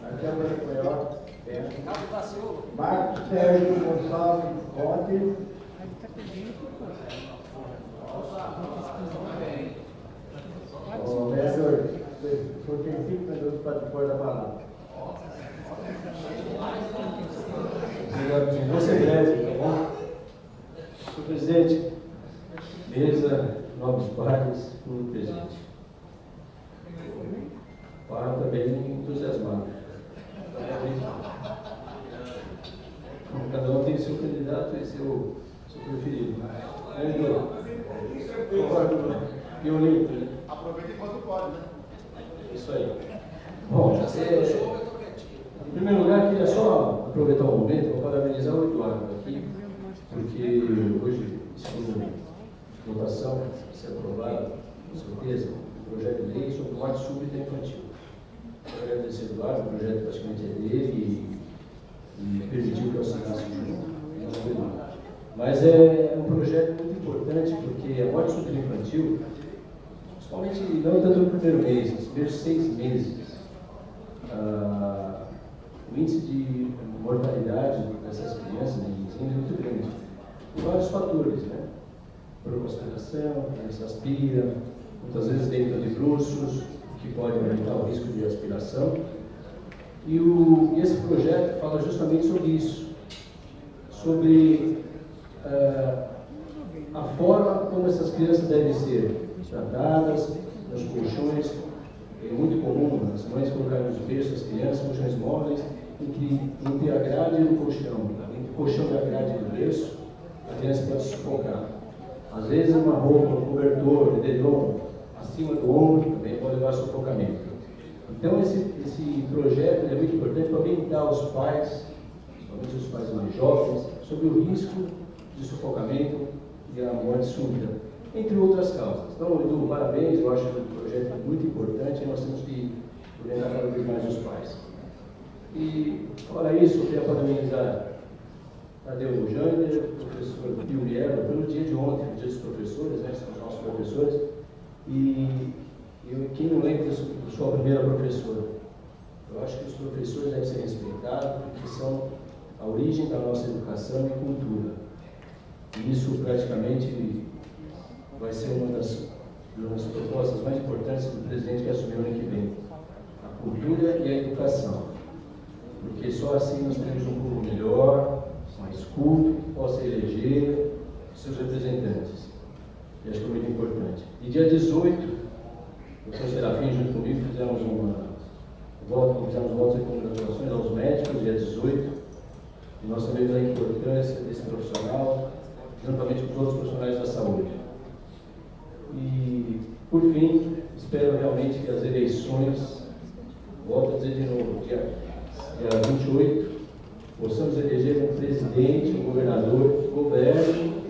[SPEAKER 7] Marcelo Branco Munhoz. Marcos Sérgio Gonçalves Conte. Vereador, o senhor tem 5 minutos para depois da palavra.
[SPEAKER 9] Vou ser breve, tá bom? Senhor presidente, mesa, novos pares, tudo presente. O par está bem entusiasmado. Cada um tem seu candidato e seu preferido. Violento, né?
[SPEAKER 5] Aproveita enquanto pode, né?
[SPEAKER 9] Isso aí. Bom, em primeiro lugar, queria só aproveitar o momento para parabenizar o Eduardo aqui, porque hoje, segundo votação, se aprovado, com certeza, o projeto de lei sobre morte súbita infantil. Eu agradecer ao Eduardo, o projeto praticamente é dele e permitiu que eu assinasse junto. Mas é um projeto muito importante, porque a morte súbita infantil, principalmente não tanto no primeiro mês, nos primeiros 6 meses, o índice de mortalidade dessas crianças e meninos é muito grande. Por vários fatores, né? Procrastinação, a criança aspira, muitas vezes dentro de bruços, que pode aumentar o risco de aspiração. E esse projeto fala justamente sobre isso, sobre a forma como essas crianças devem ser tratadas nos colchões. É muito comum as mães colocarem nos berços as crianças, colchões móveis, entre a grade e o colchão. Entre o colchão e a grade do berço, a criança pode sufocar. Às vezes uma roupa, um cobertor, edredom, acima do ombro, também pode levar a sufocamento. Então esse projeto é muito importante para orientar os pais, principalmente os pais mais jovens, sobre o risco de sufocamento e a morte súbita, entre outras causas. Então, Edu, parabéns, eu acho que o projeto é muito importante e nós temos que orientar cada vez mais os pais. E, fora isso, eu queria parabenizar Tadeu Jander, o professor Pio Bielo, pelo dia de ontem, o dia dos professores, né, são os nossos professores, e quem não lembra da sua primeira professora? Eu acho que os professores devem ser respeitados, porque são a origem da nossa educação e cultura. E isso praticamente vai ser uma das propostas mais importantes do presidente que assumiu ano que vem. A cultura e a educação. Porque só assim nós teremos um povo melhor, mais culto, que possa eleger seus representantes. E acho que é muito importante. E dia 18, o Sr. Serafim, junto comigo, fizemos votos de congratulações aos médicos, dia 18, e nós sabemos a importância desse profissional, juntamente com todos os profissionais da saúde. E, por fim, espero realmente que as eleições, volto a dizer de novo, dia 28, possamos eleger um presidente, um governador que governe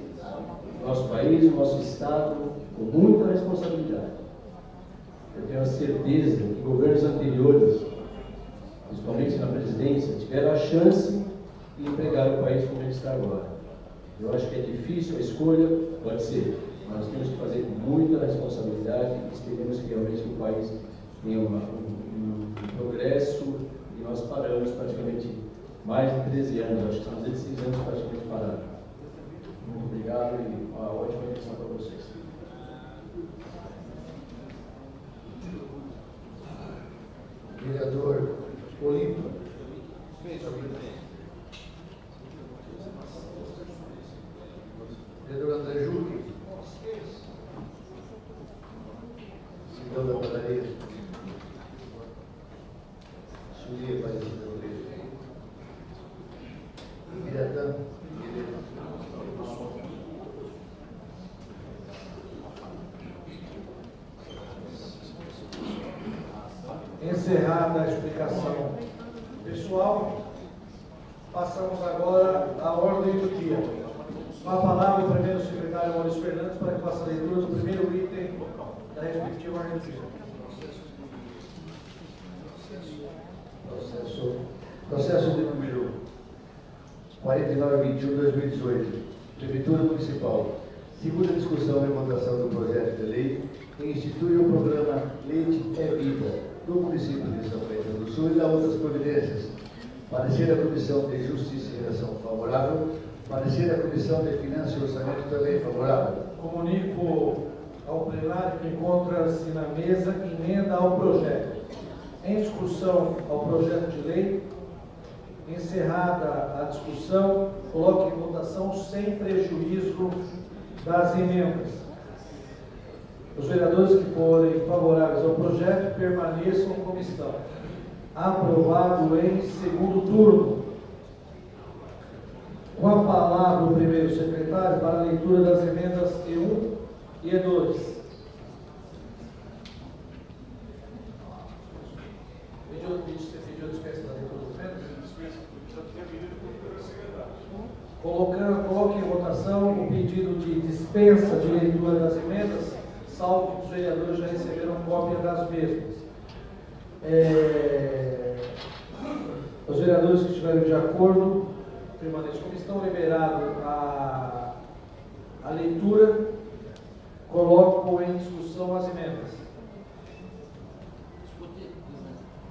[SPEAKER 9] o nosso país, o nosso Estado, com muita responsabilidade. Eu tenho a certeza que governos anteriores, principalmente na presidência, tiveram a chance e empregar o país como ele está agora. Eu acho que é difícil a escolha, pode ser, mas nós temos que fazer com muita responsabilidade e esperemos que realmente o país tenha um progresso, e nós paramos praticamente mais de 13 anos, acho que são 16 anos praticamente parados. Muito obrigado e uma ótima eleição para vocês.
[SPEAKER 2] Vereador Olímpio. Vereador André Juque. Cidadão da Padaria. Sulia Aparecida Oliveira. Ibiratã.
[SPEAKER 1] Encerrada a explicação pessoal, passamos agora à ordem do dia. Com a palavra o primeiro secretário Maurício Fernandes para que faça a leitura do primeiro item da respectiva ordem do dia.
[SPEAKER 2] Processo de número 4921/2018. Prefeitura Municipal. Segunda discussão e votação do projeto de lei que institui o programa Leite é Vida do município de São Caetano do Sul e dá outras providências. Parecer da Comissão de Justiça e Redação favorável. Parecer da Comissão de Finanças e Orçamento também favorável.
[SPEAKER 1] Comunico ao plenário que encontra-se na mesa emenda ao projeto. Em discussão ao projeto de lei. Encerrada a discussão, coloque em votação sem prejuízo das emendas. Os vereadores que forem favoráveis ao projeto permaneçam como estão. Aprovado em segundo turno. Com a palavra o primeiro secretário para a leitura das emendas E1 e E2. Você pediu dispensa da leitura dos emendas? Coloque em votação o pedido de dispensa de leitura das emendas, salvo que os vereadores já receberam cópia das mesmas. Os vereadores que estiverem de acordo, permaneçam como estão, liberado a leitura, coloco em discussão as emendas.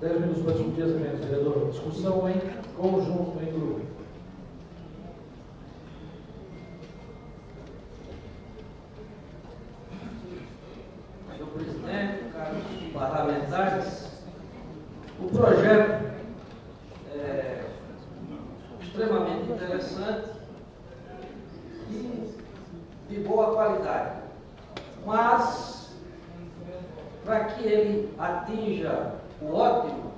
[SPEAKER 1] 10 minutos para discutir as emendas, vereador. Discussão em conjunto, em grupo.
[SPEAKER 3] Senhor presidente, caros parlamentares, o projeto é extremamente interessante e de boa qualidade, mas para que ele atinja o ótimo,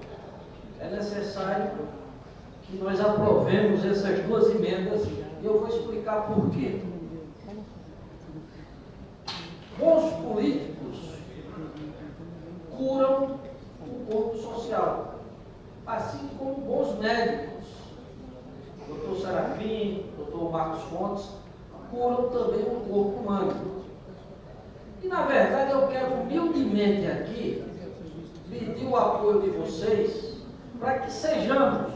[SPEAKER 3] é necessário que nós aprovemos essas duas emendas e eu vou explicar por quê. Bons políticos curam o corpo social, assim como bons médicos, Dr. Serafim, Dr. Marcos Fontes, curam também o corpo humano. E na verdade eu quero humildemente aqui pedir o apoio de vocês para que sejamos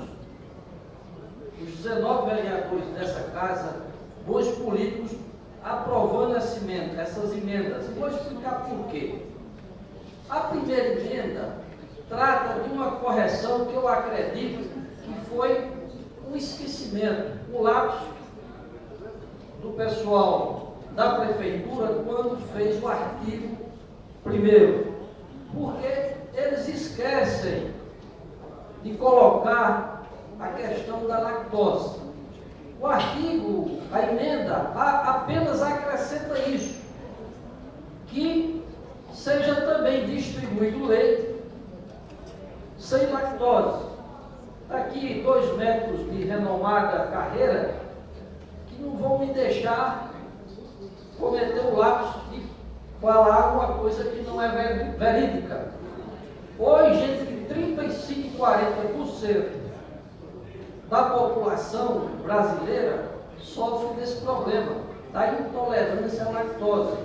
[SPEAKER 3] os 19 vereadores dessa casa, bons políticos, aprovando essas emendas. Vou explicar por quê. A primeira emenda trata de uma correção que eu acredito que foi um esquecimento, um lapso do pessoal da prefeitura quando fez o artigo 1º, porque eles esquecem de colocar a questão da lactose. O artigo, a emenda, apenas acrescenta isso, que seja também distribuído leite sem lactose. Aqui, 2 médicos de renomada carreira que não vão me deixar cometer o lapso de falar uma coisa que não é verídica. Hoje, entre 35% e 40% da população brasileira sofre desse problema, da intolerância à lactose.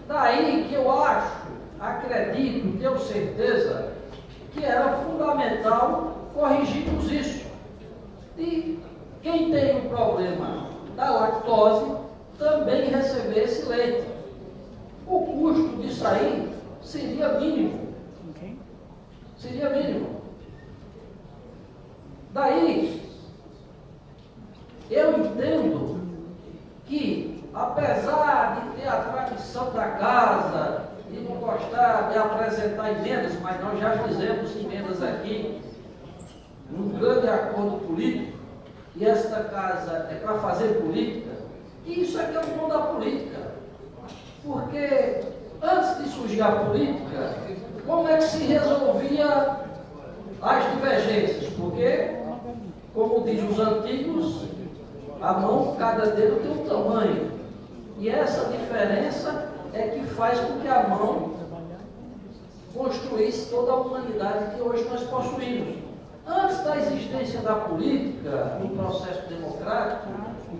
[SPEAKER 3] Daí que eu acredito, tenho certeza, que era fundamental corrigirmos isso. de quem tem o problema da lactose também receber esse leite. O custo disso aí seria mínimo. Seria mínimo. Daí, eu entendo que, apesar de ter a tradição da casa, de não gostar de apresentar emendas, mas nós já fizemos emendas aqui, num grande acordo político, e esta casa é para fazer política, e isso é que é o bom da política. Porque, antes de surgir a política, como é que se resolvia as divergências? Porque, como dizem os antigos, a mão, cada dedo tem um tamanho. E essa diferença é que faz com que a mão construísse toda a humanidade que hoje nós possuímos. Antes da existência da política, no processo democrático,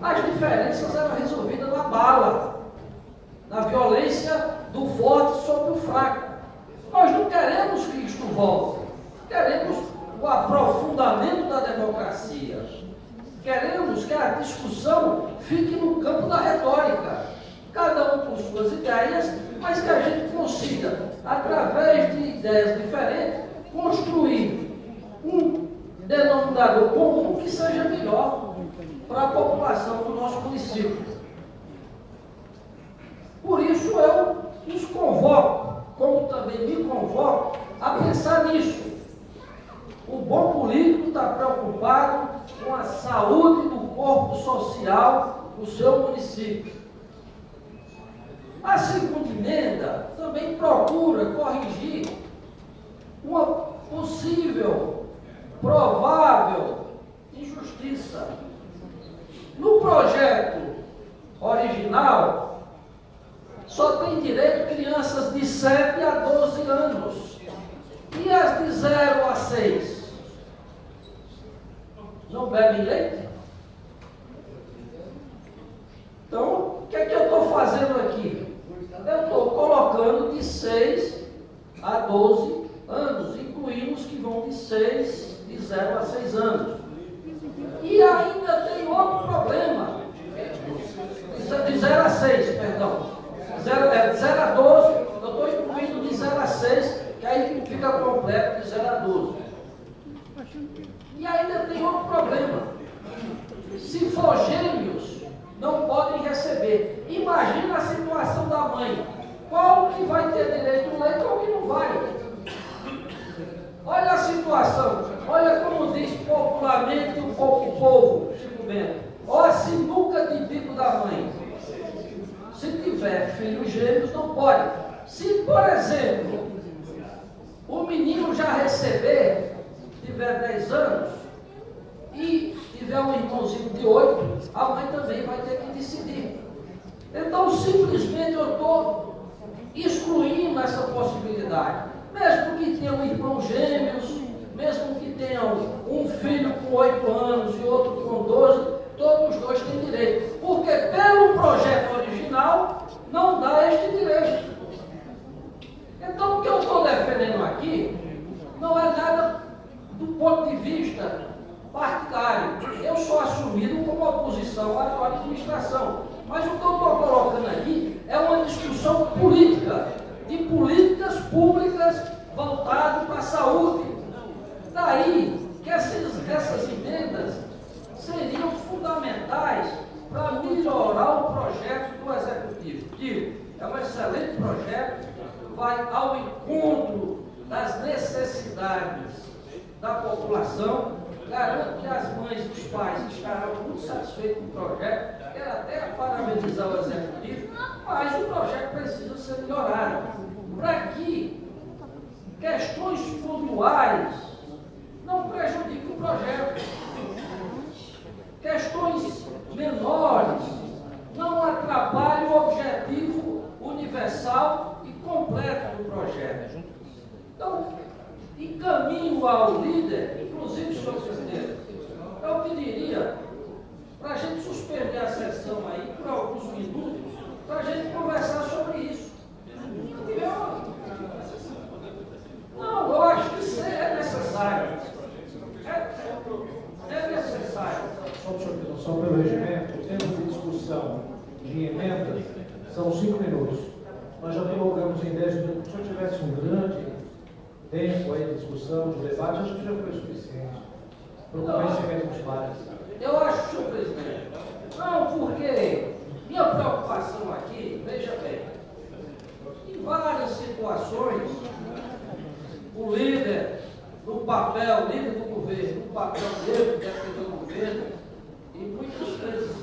[SPEAKER 3] as diferenças eram resolvidas na bala, na violência do forte sobre o fraco. Nós não queremos que isto volte. Queremos o aprofundamento da democracia. Queremos que a discussão fique no campo da retórica. Cada um com suas ideias, mas que a gente consiga, através de ideias diferentes, construir um denominador comum que seja melhor para a população do nosso município. Por isso eu os convoco, como também me convoco, a pensar nisso. O bom político está preocupado com a saúde do corpo social do seu município. A segunda emenda também procura corrigir uma possível, provável injustiça. No projeto original, só tem direito crianças de 7 a 12 anos. E as de 0 a 6? Não bebem leite? Então, o que é que eu estou fazendo aqui? Eu estou colocando de 6 a 12 anos, incluindo os que vão de 0 a 6 anos. E ainda tem outro problema. De 0 a 6, perdão. De 0 a 12, eu estou incluindo de 0 a 6, que aí fica completo de 0 a 12. E ainda tem outro problema. Se for gêmeos, não podem receber. Imagina a situação da mãe. Qual que vai ter direito ao leite e qual que não vai? Olha a situação. Olha como diz popularmente o povo, Chico Bento. Olha a sinuca de bico da mãe. Se tiver filhos gêmeos, não pode. Se, por exemplo, o menino já receber, tiver 10 anos, e tiver um irmãozinho de 8, a mãe também vai ter que decidir. Então, simplesmente eu estou excluindo essa possibilidade. Mesmo que tenham irmãos gêmeos, mesmo que tenham um filho com 8 anos e outro com 12, todos os dois têm direito. Porque pelo projeto original, não dá este direito. Então, o que eu estou defendendo aqui não é nada do ponto de vista partidário. Eu sou assumido como oposição à atual administração. Mas o que eu estou colocando aqui é uma discussão política, de políticas públicas voltadas para a saúde. Daí que essas emendas seriam fundamentais para melhorar o projeto do Executivo. Digo, é um excelente projeto, vai ao encontro das necessidades da população. Garanto que as mães e os pais estarão muito satisfeitos com o projeto. Quero até parabenizar o Executivo, mas o projeto precisa ser melhorado para que questões pontuais não prejudiquem o projeto. Questões menores não atrapalhem o objetivo universal e completo do projeto. Então, encaminho ao líder, inclusive, senhor presidente, eu pediria para a gente suspender a sessão aí por alguns minutos, para a gente conversar sobre isso. Não, eu acho que é necessário.
[SPEAKER 1] só pelo regimento, o tempo de discussão de emendas são 5 minutos. Nós já prolongamos em 10 minutos. Se eu tivesse um grande tempo aí de discussão, de debate, acho que já foi suficiente para o conhecimento dos pares.
[SPEAKER 3] Eu acho, senhor presidente, não, porque minha preocupação aqui, veja bem, em várias situações, o líder do papel, o líder do governo, no papel dele, defender o governo, e muitas vezes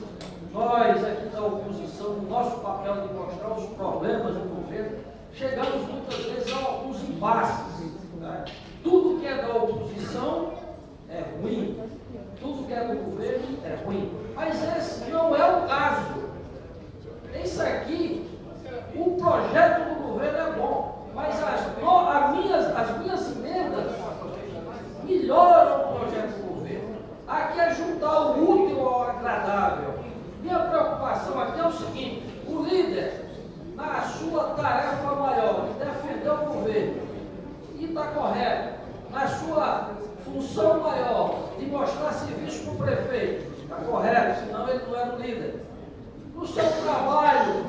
[SPEAKER 3] nós aqui da oposição, no nosso papel de mostrar os problemas do governo, chegamos muitas vezes a alguns impasses. Né? Tudo que é da oposição é ruim, tudo que é do governo é ruim. Mas esse não é o caso. Isso aqui, o projeto do governo é bom, mas as minhas emendas melhoram o projeto do governo. Aqui é juntar o útil ao agradável. Minha preocupação aqui é o seguinte: o líder, na sua tarefa maior de defender o governo, e está correto, na sua função maior de mostrar serviço para o prefeito, está correto, senão ele não era o líder. No seu trabalho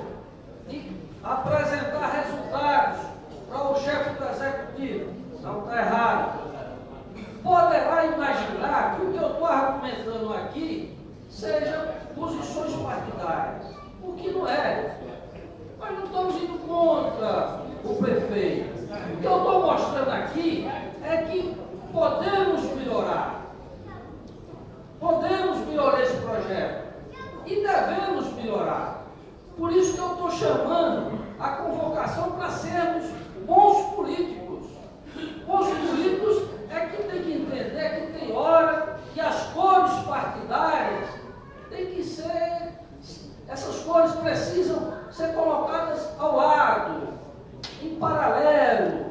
[SPEAKER 3] de apresentar resultados para o chefe do executivo, não está errado. Poderá imaginar que o que eu estou argumentando aqui seja posições partidárias, o que não é. Nós não estamos indo contra o prefeito. O que eu estou mostrando aqui é que podemos melhorar esse projeto e devemos melhorar. Por isso que eu estou chamando a convocação para sermos bons políticos. Bons políticos é que tem que entender que tem hora que as cores partidárias têm que ser, essas cores precisam ser colocadas ao lado, em paralelo,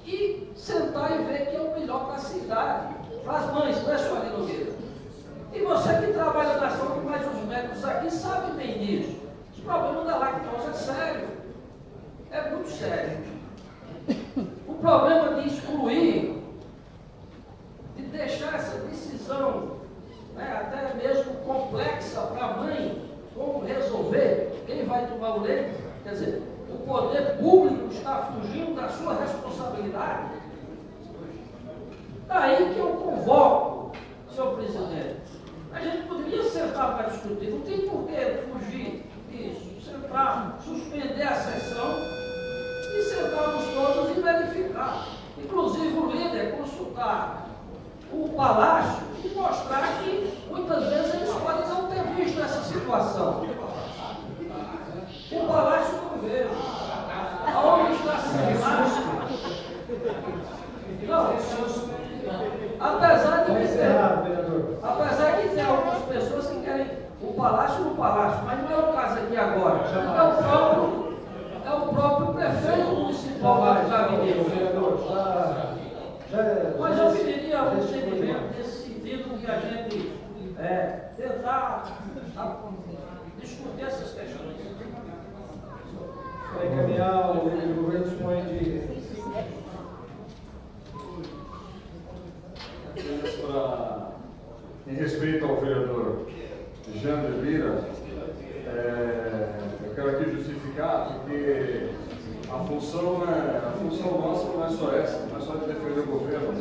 [SPEAKER 3] e sentar e ver que é o melhor para a cidade, para as mães, não é só ali no Nogueira. E você que trabalha na saúde, mais os médicos aqui, sabe bem disso. Os problemas da lactose é sério, é muito sério. O problema de excluir, de deixar essa decisão, né, até mesmo complexa para a mãe, como resolver quem vai tomar o leite, quer dizer, o poder público está fugindo da sua responsabilidade. Daí que eu convoco, senhor presidente, a gente poderia sentar para discutir, não tem por que fugir disso, sentar, suspender a sessão e sentarmos todos e verificar. Inclusive o líder consultar o Palácio e mostrar que muitas vezes eles podem não ter visto essa situação. O Palácio não vê. Aonde está assinado? Não. Apesar de ter algumas pessoas que querem o Palácio no Palácio, mas não é o caso aqui agora. É o próprio prefeito municipal lá de Gabinete. Mas eu pediria um entendimento nesse sentido que a gente tentar discutir essas questões.
[SPEAKER 1] Para encaminhar, o governo dispõe de...
[SPEAKER 6] Em respeito ao vereador Jander Lira, eu quero aqui justificar porque a função nossa não é só essa, não é só de defender o governo. A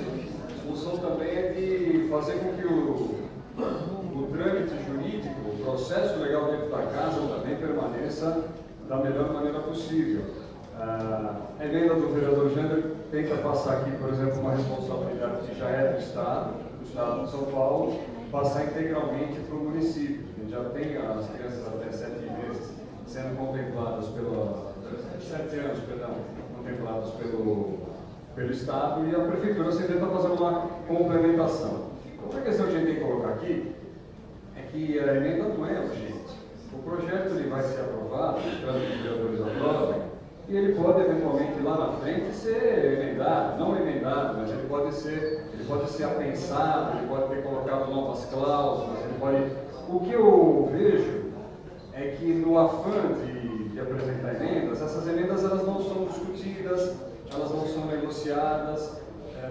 [SPEAKER 6] função também é de fazer com que o trâmite jurídico, o processo legal dentro da casa também permaneça da melhor maneira possível. A emenda do vereador Jander tenta passar aqui, por exemplo, uma responsabilidade que já é do Estado de São Paulo, passar integralmente para o município. A gente já tem as crianças até 7 meses sendo contempladas 7 anos, contempladas pelo Estado, e a Prefeitura sempre tenta fazer uma complementação. Outra questão que a gente tem que colocar aqui é que a emenda não é urgente. O projeto ele vai ser aprovado, esperando que os vereadores aprovem, e ele pode eventualmente lá na frente ser emendado, não emendado, mas ele pode ser apensado, ele pode ter colocado novas cláusulas, ele pode... O que eu vejo é que no afã de apresentar emendas, essas emendas elas não são discutidas, elas não são negociadas,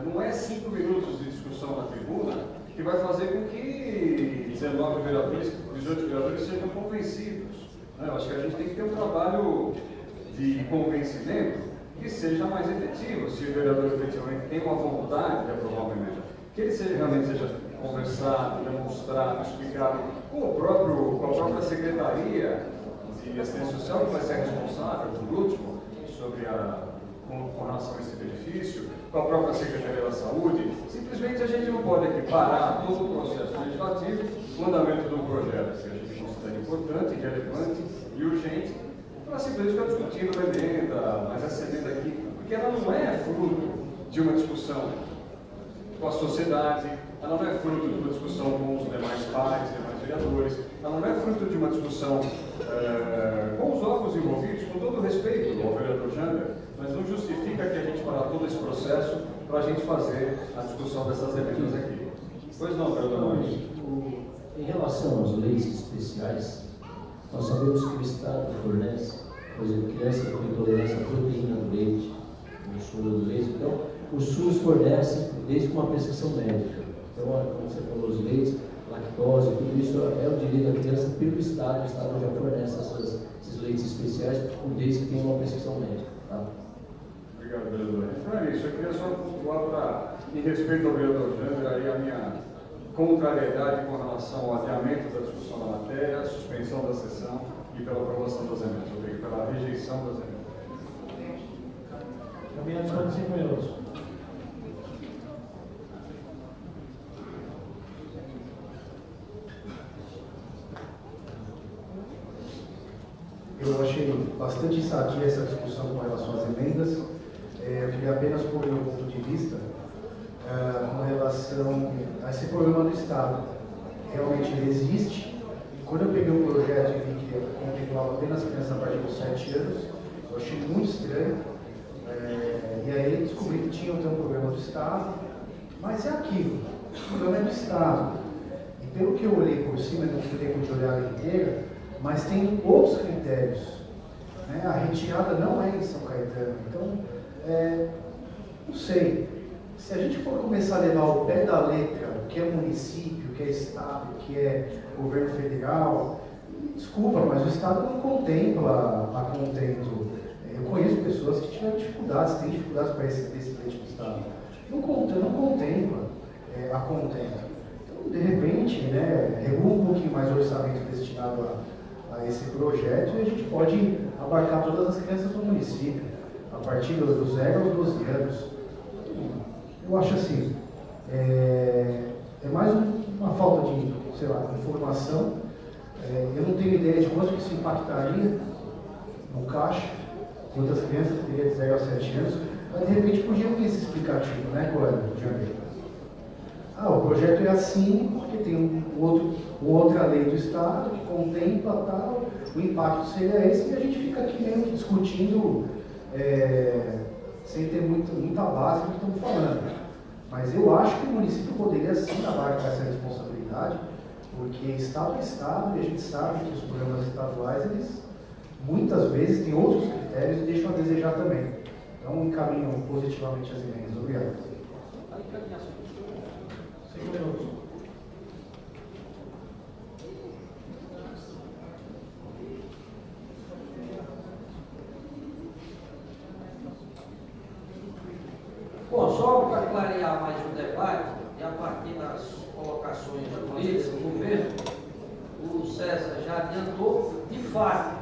[SPEAKER 6] não é 5 minutos de discussão na tribuna que vai fazer com que 19 vereadores, 18 vereadores sejam convencidos. Né? Eu acho que a gente tem que ter um trabalho de convencimento que seja mais efetivo. Se o vereador efetivamente tem uma vontade de aprovar uma emenda, que ele realmente seja conversado, demonstrado, explicado com a própria Secretaria de Assistência Social, que vai ser responsável, por último, com relação a esse benefício, com a própria Secretaria da Saúde. Simplesmente a gente não pode aqui parar todo o processo legislativo, o andamento do projeto, que a gente considera importante, relevante e urgente, para simplesmente ficar discutindo a emenda, mas essa emenda aqui, porque ela não é fruto de uma discussão com a sociedade, ela não é fruto de uma discussão com os demais pares, demais vereadores, ela não é fruto de uma discussão com os órgãos envolvidos, com todo o respeito ao vereador Jander, mas não justifica que a gente parar todo esse processo para a gente fazer a discussão dessas emendas aqui. Pois não, vereador Nunes?
[SPEAKER 9] Em relação às leis especiais, nós sabemos que o Estado fornece, por exemplo, criança com intolerância à proteína do leite, no soro do leite. Então, o SUS fornece desde com uma prescrição médica. Então, como você falou, os leites, lactose, tudo isso é o direito da criança pelo Estado. O Estado já fornece esses leites especiais, desde que tenha uma prescrição médica. Tá?
[SPEAKER 6] Obrigado, vereador. Então é isso. Eu queria só pontuar, em respeito ao vereador Jander, aí a minha contrariedade com relação ao adiamento da discussão da matéria, a suspensão da sessão e pela aprovação das emendas. Obrigado pela rejeição das emendas.
[SPEAKER 1] Caminhando para 5 minutos.
[SPEAKER 4] Eu achei bastante sadia essa discussão com relação às emendas. Eu queria apenas pôr meu ponto de vista com relação a esse problema do Estado. Realmente ele existe. Quando eu peguei um projeto e vi que contemplava apenas crianças a partir dos 7 anos, eu achei muito estranho. E aí descobri que tinha um problema do Estado, mas é aquilo, o problema é do Estado. E pelo que eu olhei por cima, não tive tempo de olhar ela inteira, mas tem outros critérios. Né? A retirada não é em São Caetano, então, não sei. Se a gente for começar a levar ao pé da letra o que é município, o que é Estado, o que é governo federal, desculpa, mas o Estado não contempla a contento. Eu conheço pessoas que tiveram dificuldades, têm dificuldades para receber esse leite do Estado. Não contempla a contento. Então, de repente, regula um pouquinho mais o orçamento destinado a esse projeto e a gente pode abarcar todas as crianças do município, a partir dos 0 aos 12 anos. Eu acho assim, é mais uma falta de, informação. Eu não tenho ideia de quanto isso impactaria no caixa, quantas crianças teria de 0 a 7 anos, mas de repente podia ter esse explicativo, né, colega? O projeto é assim, porque tem outra lei do Estado que contempla tal, o impacto seria esse, e a gente fica aqui meio que discutindo sem ter muita base do que estamos falando. Mas eu acho que o município poderia sim abarcar essa responsabilidade, porque Estado é Estado, e a gente sabe que os programas estaduais, eles muitas vezes têm outros critérios e deixam a desejar também. Então, encaminham positivamente as emendas. Obrigado.
[SPEAKER 1] 5 minutos.
[SPEAKER 3] Bom, só para clarear mais o debate, e a partir das colocações políticas do governo, o César já adiantou, de fato,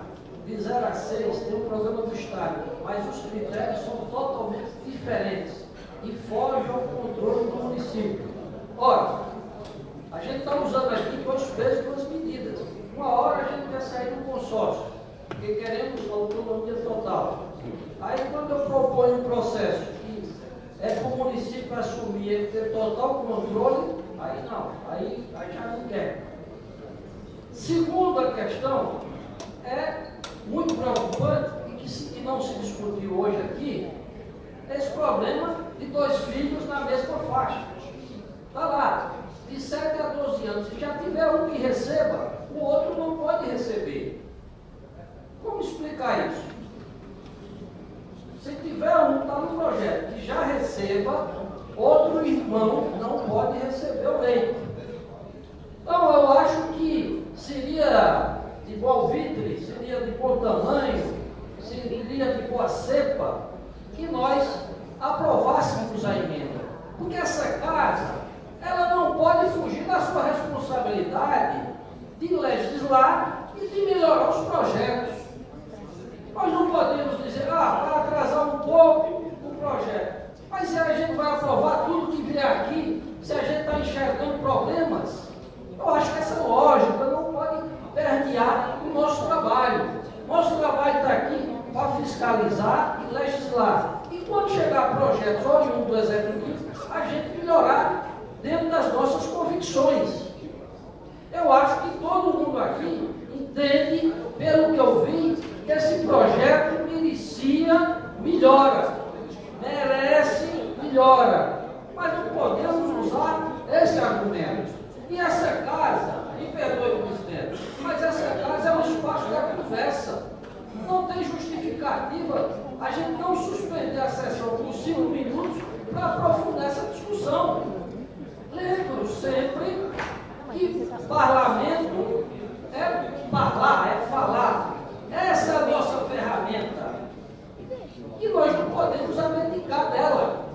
[SPEAKER 3] de 0 a 6 tem um programa do Estado, mas os critérios são totalmente diferentes e fogem ao controle do município. Ora, a gente está usando aqui 2 pesos e 2 medidas. Uma hora a gente quer sair do consórcio, porque queremos autonomia total. Aí quando eu proponho um processo que é para o município assumir ele ter total controle, aí não, aí já não quer. Segunda questão, é muito preocupante e que não se discutiu hoje aqui, esse problema de 2 filhos na mesma faixa. Está lá, de 7 a 12 anos, se já tiver um que receba, o outro não pode receber. Como explicar isso? Se tiver um, está no projeto, que já receba, outro irmão não pode receber o leite. Então, eu acho legislar e de melhorar os projetos. Nós não podemos dizer, vai atrasar um pouco o projeto. Mas se a gente vai aprovar tudo que vier aqui, se a gente está enxergando problemas, eu acho que essa lógica não pode permear o nosso trabalho. Nosso trabalho está aqui para fiscalizar e legislar. E quando chegar projetos oriundos do Executivo, a gente melhorar dentro das nossas convicções. Eu acho que todo mundo aqui entende, pelo que eu vi, que esse projeto merecia melhora, merece melhora. Mas não podemos usar esse argumento. E essa casa, me perdoe, presidente, mas essa casa é um espaço da conversa. Não tem justificativa a gente não suspender a sessão por 5 minutos para aprofundar essa discussão. Lembro sempre que parlamento é falar. Essa é a nossa ferramenta. E nós não podemos abdicar dela.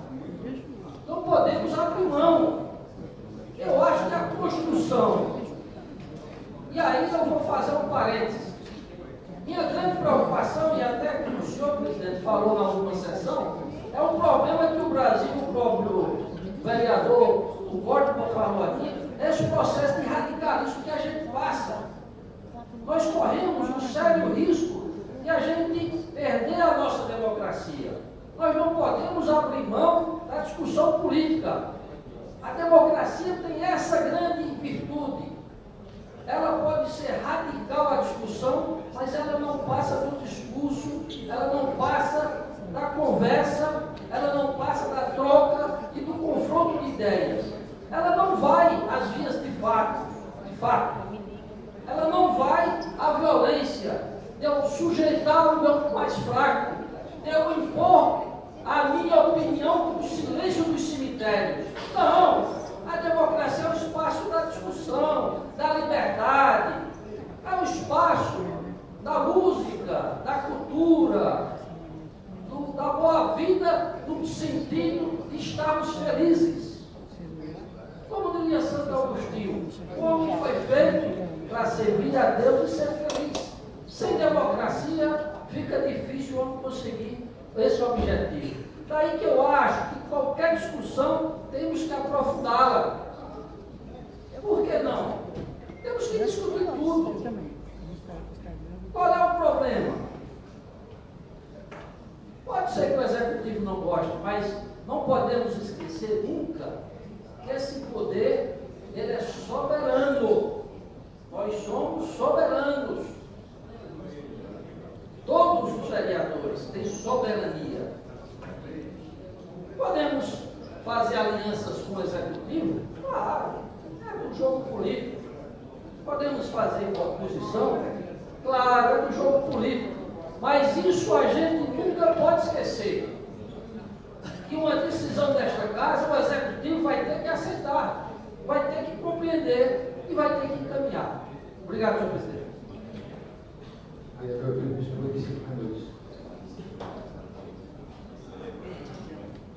[SPEAKER 3] Não podemos abrir mão. Eu acho que a construção, e aí eu vou fazer um parênteses. Minha grande preocupação, e até como o senhor presidente falou na última sessão, é um problema que o Brasil, o próprio vereador, o Córdoba falou aqui, é esse processo de radicalismo que a gente passa. Nós corremos um sério risco de a gente perder a nossa democracia. Nós não podemos abrir mão da discussão política. A democracia tem essa grande virtude. Ela pode ser radical a discussão, mas ela não passa do discurso, ela não passa da conversa, ela não passa da troca e do confronto de ideias. Ela não vai às vias de fato. Ela não vai à violência, de eu sujeitar o meu mais fraco, de eu impor a minha opinião com o silêncio dos cemitérios. Não! A democracia é o espaço da discussão, da liberdade, é o espaço da música, da cultura, da boa vida, no sentido de estarmos felizes. Como diria Santo Agostinho, o homem foi feito para servir a Deus e ser feliz. Sem democracia, fica difícil o homem conseguir esse objetivo. Daí que eu acho que qualquer discussão temos que aprofundá-la. Por que não? Temos que discutir tudo. Qual é o problema? Pode ser que o Executivo não goste, mas não podemos esquecer nunca que esse poder, ele é soberano. Nós somos soberanos. Todos os vereadores têm soberania. Podemos fazer alianças com o Executivo? Claro, é do jogo político. Podemos fazer com a oposição? Claro, é do jogo político. Mas isso a gente nunca pode esquecer. Que uma decisão desta casa, o Executivo vai ter que aceitar, vai ter que compreender e vai ter que encaminhar. Obrigado, senhor presidente.
[SPEAKER 2] Vereador Luiz, 5 minutos.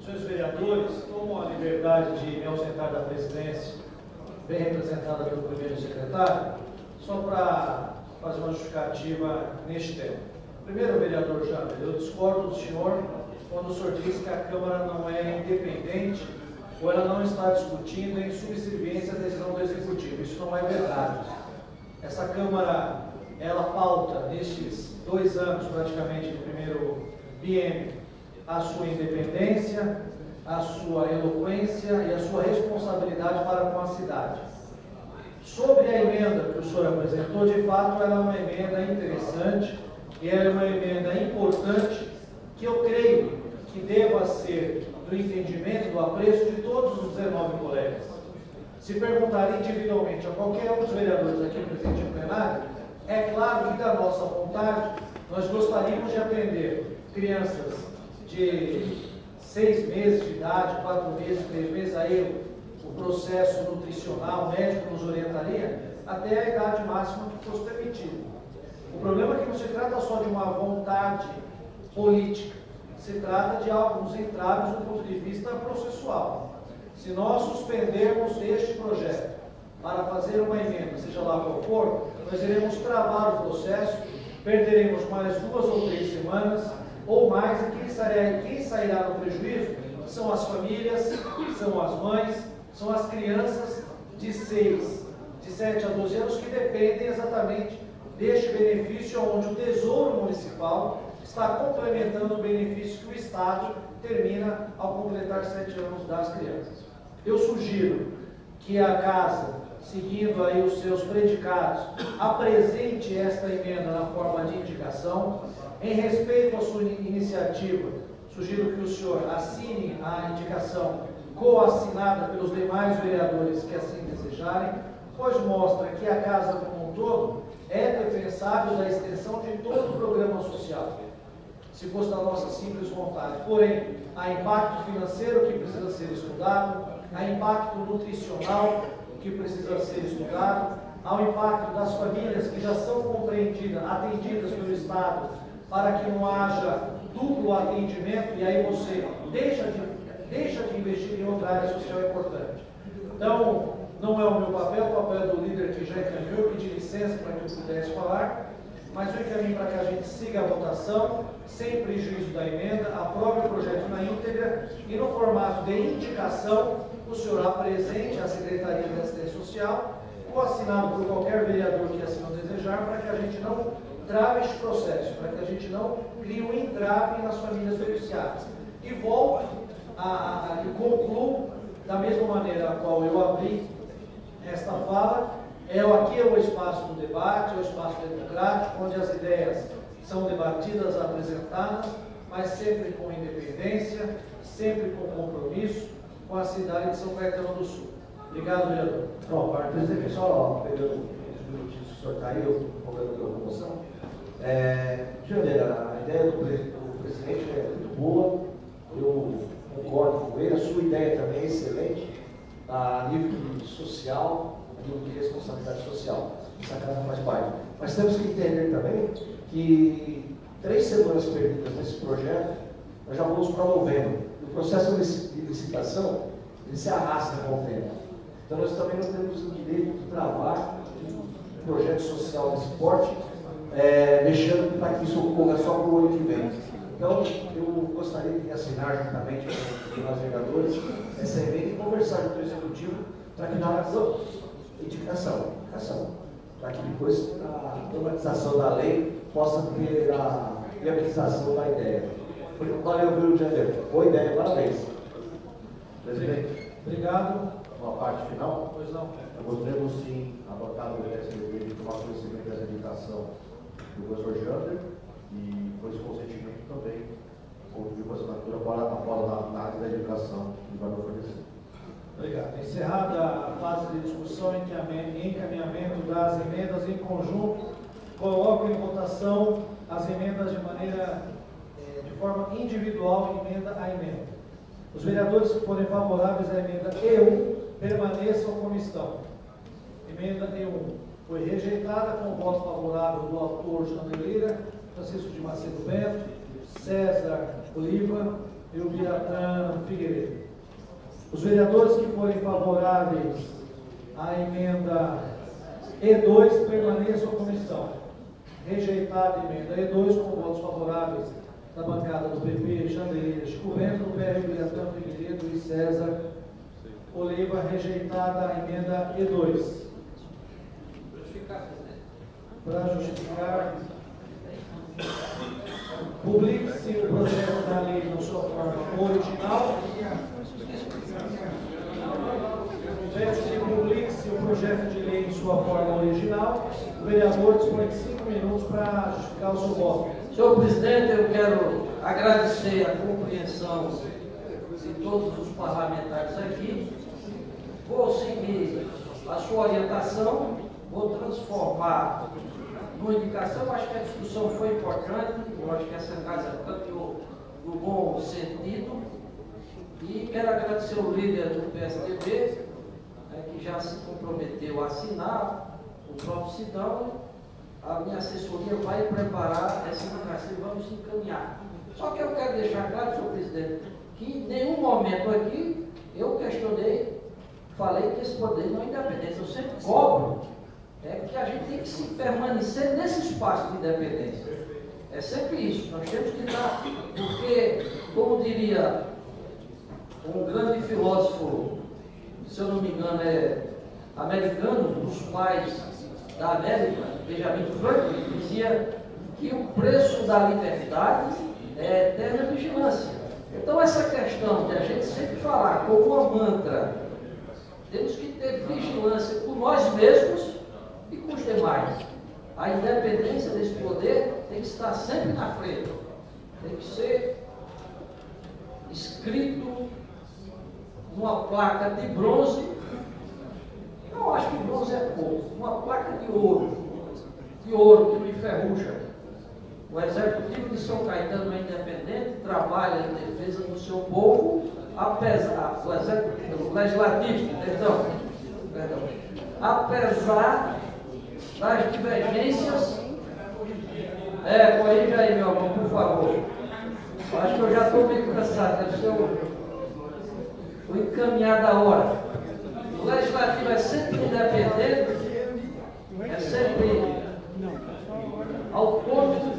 [SPEAKER 1] Senhores vereadores, tomo a liberdade de me ausentar da presidência, bem representada pelo primeiro secretário, só para fazer uma justificativa neste tema. Primeiro, vereador Jander, eu discordo do senhor quando o senhor diz que a Câmara não é independente ou ela não está discutindo em subserviência à decisão do Executivo. Isso não é verdade. Essa Câmara, ela pauta nestes 2 anos, praticamente, do primeiro biênio, a sua independência, a sua eloquência e a sua responsabilidade para com a cidade. Sobre a emenda que o senhor apresentou, de fato, ela é uma emenda interessante e ela é uma emenda importante que eu creio que deva ser do entendimento, do apreço de todos os 19 colegas. Se perguntar individualmente a qualquer um dos vereadores aqui presente no plenário, é claro que da nossa vontade nós gostaríamos de atender crianças de 6 meses de idade, 4 meses, 3 meses, aí o processo nutricional, o médico nos orientaria até a idade máxima que fosse permitido. O problema é que não se trata só de uma vontade política, se trata de alguns entraves do ponto de vista processual. Se nós suspendermos este projeto para fazer uma emenda, seja lá qual for, nós iremos travar o processo, perderemos mais 2 ou 3 semanas, ou mais, e quem sairá no prejuízo são as famílias, são as mães, são as crianças de 7 a 12 anos que dependem exatamente deste benefício, onde o Tesouro Municipal está complementando o benefício que o Estado termina ao completar 7 anos das crianças. Eu sugiro que a Casa, seguindo aí os seus predicados, apresente esta emenda na forma de indicação. Em respeito à sua iniciativa, sugiro que o senhor assine a indicação coassinada pelos demais vereadores que assim desejarem, pois mostra que a Casa como um todo é defensável da extensão de todo o programa social, se fosse da nossa simples vontade. Porém, há impacto financeiro que precisa ser estudado, há impacto nutricional que precisa ser estudado, há o impacto das famílias que já são compreendidas, atendidas pelo Estado, para que não haja duplo atendimento, e aí você deixa de investir em outra área social importante. Então, não é o meu papel, o papel é do líder que já encaminhou, eu pedi licença para que eu pudesse falar, mas eu encaminho para que a gente siga a votação, sem prejuízo da emenda, aprove o projeto na íntegra e no formato de indicação, o senhor apresente à Secretaria de Assistência Social, ou assinado por qualquer vereador que assim não desejar, para que a gente não trave este processo, para que a gente não crie um entrave nas famílias beneficiadas. E volto e concluo da mesma maneira a qual eu abri esta fala. Aqui é o espaço do debate, é o espaço democrático, onde as ideias são debatidas, apresentadas, mas sempre com independência, sempre com compromisso com a cidade de São Caetano do Sul. Obrigado, vereador.
[SPEAKER 2] Bom, para presidente, só pegando os minutinhos que o senhor caiu, colocando a locomoção. A ideia do presidente é muito boa, eu concordo com ele, a sua ideia também é excelente, a nível social, a nível de responsabilidade social. Essa casa faz parte. Mas temos que entender também que 3 semanas perdidas nesse projeto, nós já vamos para novembro. O processo de licitação, ele se arrasta com o tempo. Então nós também não temos o direito de travar um projeto social de esporte, deixando para que isso ocorra só para o ano que vem. Então, eu gostaria de assinar juntamente com os vereadores essa emenda e conversar com o Executivo para que na indicação, para que depois a normatização da lei possa ter a viabilização da ideia. Valeu, Rio de Janeiro. Boa ideia, parabéns.
[SPEAKER 5] Presidente,
[SPEAKER 1] Obrigado.
[SPEAKER 5] uma parte final.
[SPEAKER 1] Pois não.
[SPEAKER 5] Gostaríamos sim adotar o PSDB de tomar conhecimento dessa indicação do professor Jander e, com esse consentimento também, contribuir com a assinatura para na área da educação que vai oferecer.
[SPEAKER 1] Obrigado. Encerrada a fase de discussão e encaminhamento das emendas em conjunto, coloco em votação as emendas de forma individual, emenda a emenda. Os vereadores que forem favoráveis à emenda E1 permaneçam como estão. Emenda E1 foi rejeitada com o voto favorável do autor Jander Lira, Francisco de Macedo Bento, César Oliva e o Biratã Figueiredo. Os vereadores que forem favoráveis à emenda E2 permaneçam como estão. Rejeitada a emenda E2 com votos favoráveis da bancada do PP, Jander Chico Bento, do PR Biratã Figueiredo e César Oliva. Rejeitada a emenda E2. Para justificar, publique-se o projeto da lei na sua forma original. Peço que publique-se o projeto de lei em sua forma original. O vereador dispõe de 5 minutos para justificar o seu voto.
[SPEAKER 3] Senhor presidente, eu quero agradecer a compreensão de todos os parlamentares aqui. Vou seguir a sua orientação, vou transformar numa indicação. Acho que a discussão foi importante, eu acho que essa casa caminhou no bom sentido. E quero agradecer o líder do PSDB, que já se comprometeu a assinar, o próprio Sidão. A minha assessoria vai preparar essa indicação e vamos encaminhar. Só que eu quero deixar claro, senhor presidente, que em nenhum momento aqui eu questionei falei que esse poder não é independente. Eu sempre cobro que a gente tem que se permanecer nesse espaço de independência. É sempre isso. Nós temos que estar, porque, como diria um grande filósofo, se eu não me engano, é americano, dos pais da América, Benjamin Franklin, dizia que o preço da liberdade é eterna vigilância. Então, essa questão de a gente sempre falar como uma mantra, temos que ter vigilância com nós mesmos e com os demais. A independência desse poder tem que estar sempre na frente, tem que ser escrito numa placa de bronze. Não acho que bronze é pouco, uma placa de ouro que não enferruja. O Executivo de São Caetano é independente, trabalha em defesa do seu povo, apesar, o Legislativo, apesar das divergências. Corrija aí, meu irmão, por favor. Acho que eu já estou meio cansado, deve ser o encaminhar da hora. O Legislativo é sempre independente, é sempre autônomo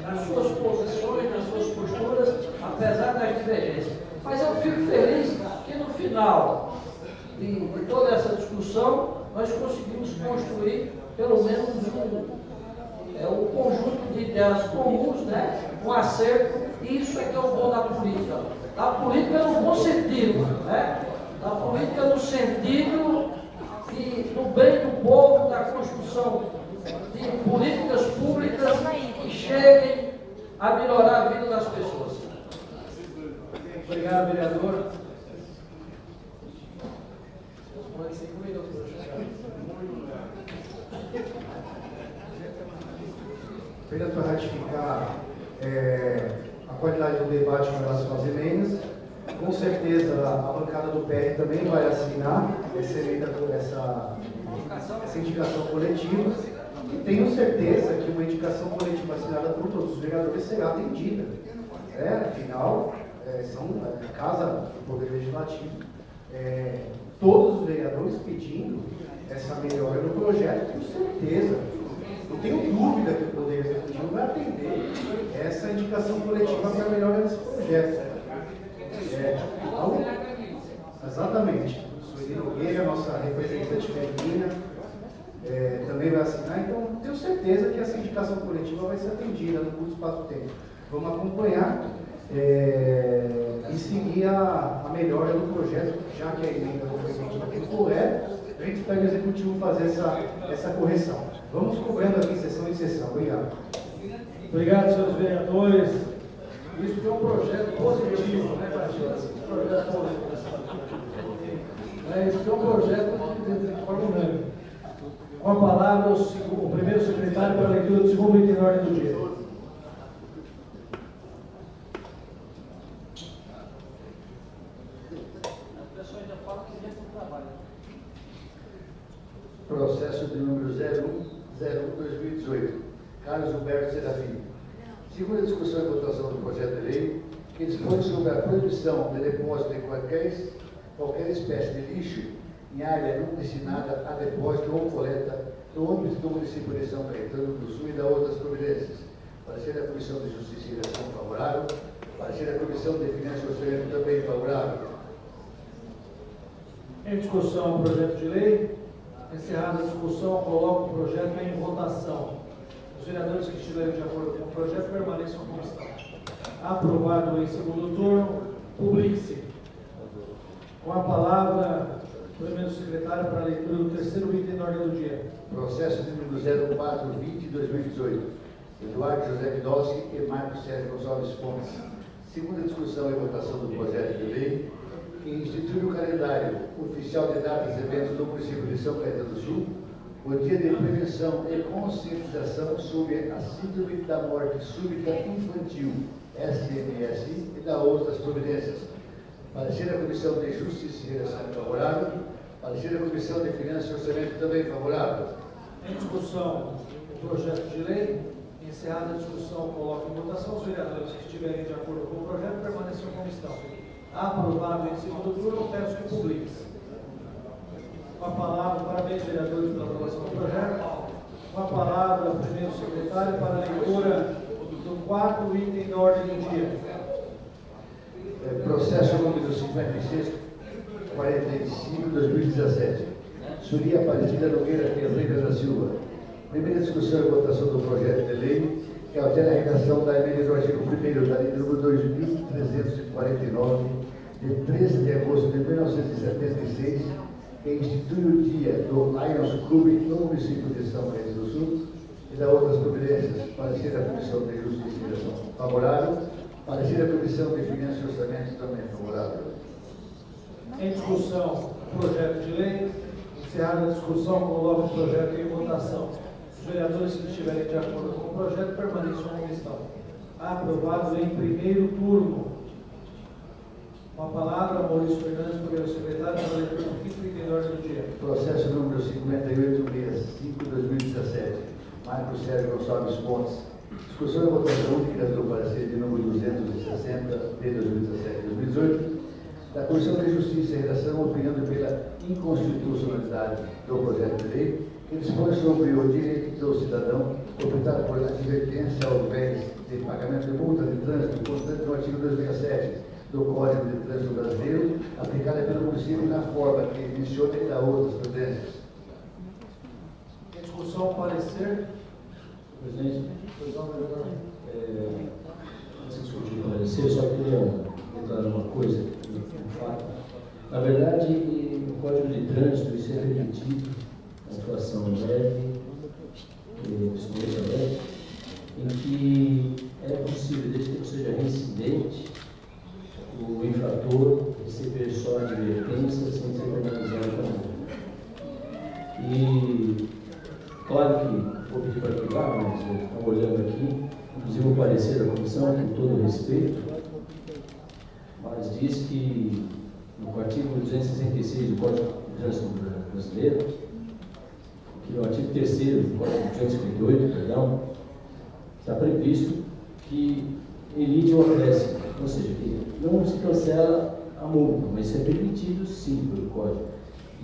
[SPEAKER 3] nas suas posições, nas suas posturas, apesar das divergências. Mas eu fico feliz que no final de toda essa discussão nós conseguimos construir pelo menos um conjunto de ideias comuns, um acerto, e isso é que é o bom da política. A política no bom sentido, a política no sentido do bem do povo, da construção de políticas públicas que cheguem a melhorar a vida das pessoas.
[SPEAKER 1] Obrigado, vereador.
[SPEAKER 4] Apenas para ratificar a qualidade do debate com relação às emendas, com certeza a bancada do PR também vai assinar essa indicação coletiva, e tenho certeza que uma indicação coletiva assinada por todos os vereadores será atendida. Afinal, são casa do Poder Legislativo, todos os vereadores pedindo essa melhora no projeto, com certeza. Não tenho dúvida que o Poder Executivo vai atender essa indicação coletiva para a melhora desse projeto. Exatamente. Sueli Nogueira, nossa representante feminina, também vai assinar, então tenho certeza que essa indicação coletiva vai ser atendida no curto espaço de tempo. Vamos acompanhar e seguir a melhora do projeto, já que a emenda não foi emitida por correto, a gente pede ao Executivo fazer essa correção. Vamos cobrando aqui sessão em sessão. Obrigado.
[SPEAKER 1] Obrigado, senhores vereadores. Isso é um projeto positivo, Tatiana? Projeto positivo. Isso é um projeto de forma unânime. Com a palavra, o primeiro secretário para a leitura do segundo item da ordem do dia.
[SPEAKER 2] Processo de número 01/2018. Carlos Humberto Serafim. Segunda discussão e votação do projeto de lei que dispõe sobre a proibição de depósito de qualquer espécie de lixo em área não destinada a depósito ou coleta no âmbito do município de São Caetano do Sul e da outras providências. Parecer da Comissão de Justiça e Direção favorável. Parecer da Comissão de Finanças e Orçamento também favorável.
[SPEAKER 1] Em discussão o projeto de lei. Encerrada a discussão, coloco o projeto em votação. Os vereadores que estiverem de acordo com o projeto permaneçam como estão. Aprovado em segundo turno, publique-se. Com a palavra, o primeiro secretário para a leitura do terceiro item da ordem do dia.
[SPEAKER 2] Processo de número 04/20/2018. Eduardo José Vidolski e Marcos Sérgio Gonçalves Pontes. Segunda discussão e votação do projeto de lei que institui o calendário oficial de datas e eventos do município de São Caetano do Sul, o Dia de Prevenção e Conscientização sobre a Síndrome da Morte Súbita Infantil, SMSI, e da outras providências. Parecer da Comissão de Justiça e Direção favorável. Parecer da Comissão de Finanças e Orçamento também favorável.
[SPEAKER 1] Em discussão o projeto de lei. Encerrada a discussão, coloco em votação. Os vereadores que estiverem de acordo com o projeto permaneçam como estão. Aprovado em segundo turno, peço que publique-se. Com a palavra, parabéns, vereadores, pela aprovação do projeto. Com a palavra, primeiro secretário, para a leitura do quarto item da ordem do dia.
[SPEAKER 2] Processo número 5645/2017. Suria Aparecida Nogueira Ferreira da Silva. Primeira discussão e votação do projeto de lei que altera a redação da emenda do artigo 1º da lei número 2349, de 13 de agosto de 1976, que institui o dia do Lions Clube no município de São Paulo do Sul e da outras providências. Parecer da Comissão de Justiça e Direção favorável. Parecer da Comissão de Finanças e Orçamento também favorável.
[SPEAKER 1] Em discussão, projeto de lei. Encerrada a discussão, coloco o projeto em votação. Os vereadores que estiverem de acordo com o projeto permaneçam como estão. Aprovado em primeiro turno. Com a palavra, Maurício Fernandes, primeiro secretário, para a leitura do quinto item da ordem do dia.
[SPEAKER 2] Processo número 5865/2017. Marcos Sérgio Gonçalves Pontes. Discussão e votação única do parecer de número 260 de 2017-2018 da Comissão de Justiça e Redação, opinando pela inconstitucionalidade do projeto de lei que dispõe sobre o direito do cidadão optar por advertência ao invés de pagamento de multa de trânsito, constante no artigo 267 do Código de Trânsito Brasileiro, aplicada pelo município na forma que menciona e da outras providências.
[SPEAKER 1] Em discussão, parecer.
[SPEAKER 9] Presidente, antes de discutir o parecer, eu só queria declarar uma coisa, um fato. Na verdade, no Código de Trânsito, isso é permitido, a infração leve, disposição leve, em que é possível, desde que não seja reincidente, o infrator receber só advertência sem ser penalizado com a multa. E, claro que vou pedir para arquivar, mas estamos olhando aqui, inclusive o parecer da comissão, com todo o respeito, mas diz que no artigo 266 do Código de Trânsito Brasileiro, que no artigo 3º do Código 258, perdão, está previsto que emite um acréscimo, ou seja, que não se cancela a multa, mas isso é permitido sim pelo Código.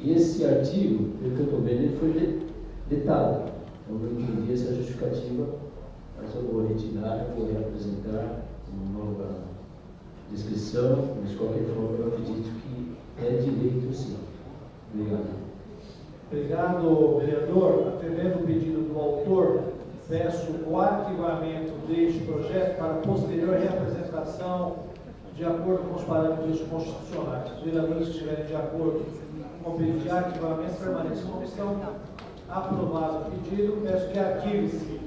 [SPEAKER 9] E esse artigo, pelo que eu estou vendo, ele foi vetado. Então, eu não entendi essa justificativa, mas eu vou retirar, vou reapresentar uma nova descrição, mas de qualquer forma eu acredito que é direito sim. Obrigado.
[SPEAKER 1] Obrigado, vereador. Atendendo o pedido do autor, peço o arquivamento deste projeto para posterior reapresentação de acordo com os parâmetros constitucionais. Os vereadores que estiverem de acordo com o pedido de arquivamento permaneçam como estão. Aprovado o pedido, peço que arquive-se.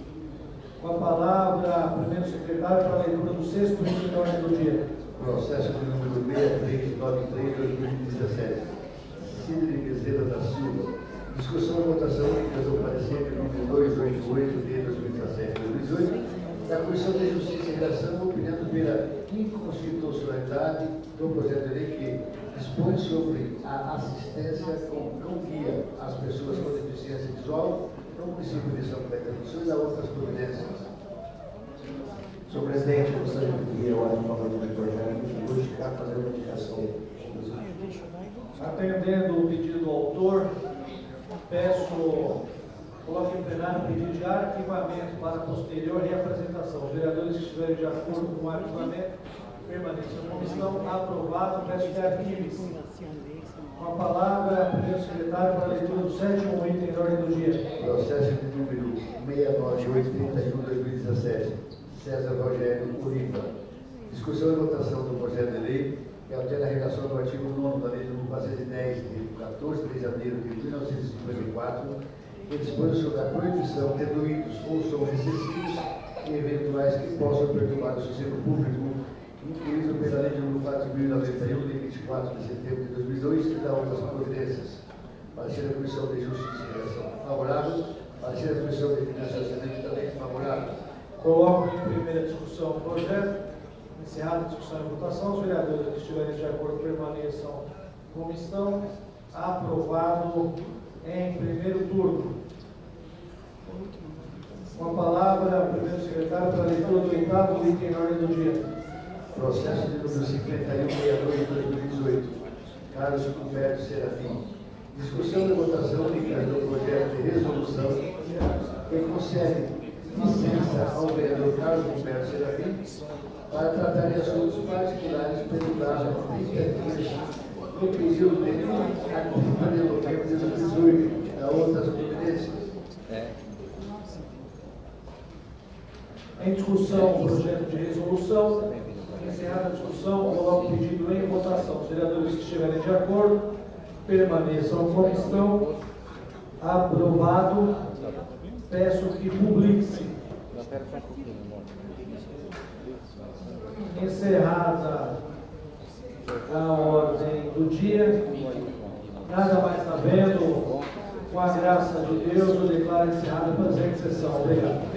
[SPEAKER 1] Com a palavra, primeiro secretário, para a leitura do sexto item da ordem do dia.
[SPEAKER 2] Processo de número 6393/2017. Sidney Bezerra da Silva. Discussão e votação única do parecer de número 288 de 2017-2018 da Comissão de Justiça e Redação, opinando pela inconstitucionalidade do projeto de lei que dispõe sobre a assistência com cão-guia às pessoas com deficiência visual no município de São Paulo do Sul e da outras providências.
[SPEAKER 7] Senhor presidente, eu gostaria de pedir a ordem favorável do projeto e justificar fazer uma indicação.
[SPEAKER 1] Atendendo o pedido do autor, peço, coloque em plenário o pedido de arquivamento para posterior reapresentação. Os vereadores que estiverem de acordo com o arquivamento permaneçam como estão. Aprovado, peço que arquive-se. Com a palavra, primeiro secretário, para a leitura do sétimo item da ordem do dia.
[SPEAKER 2] Processo de número 69831/2017. César Rogério Uriba. Discussão e votação do projeto de lei que altera a redação do artigo 9º da lei número 410, de 14 de janeiro de 1954, que dispõe sobre a proibição de ruídos ou sons excessivos e eventuais que possam perturbar o sossego público, incluído pela lei número 4.091, de 24 de setembro de 2002, e da outras providências. Parecer da Comissão de Justiça e Redação favorável. Parecer da Comissão de Finanças e Orçamento também favorável.
[SPEAKER 1] Coloco em primeira discussão o projeto. Encerrada a discussão e votação, os vereadores que estiverem de acordo permaneçam como estão. Aprovado em primeiro turno. Com a palavra, primeiro secretário, para a leitura do oitavo item na ordem do dia.
[SPEAKER 2] processo de número 5162 de 2018, Carlos Humberto Serafim. Discussão e votação única do projeto de resolução que concede licença ao vereador Carlos Humberto Serafim para tratar de assuntos particulares pelo prazo de 30 dias no período de 1 a 30 de novembro de 2018, da outras competências.
[SPEAKER 1] Em discussão, o projeto de resolução. Encerrada a discussão, coloco o pedido em votação. Os vereadores que estiverem de acordo, permaneçam como estão. Aprovado. Peço que publique-se. Encerrada a ordem do dia. Nada mais sabendo, com a graça de Deus, eu declaro encerrada a presente sessão. Obrigado.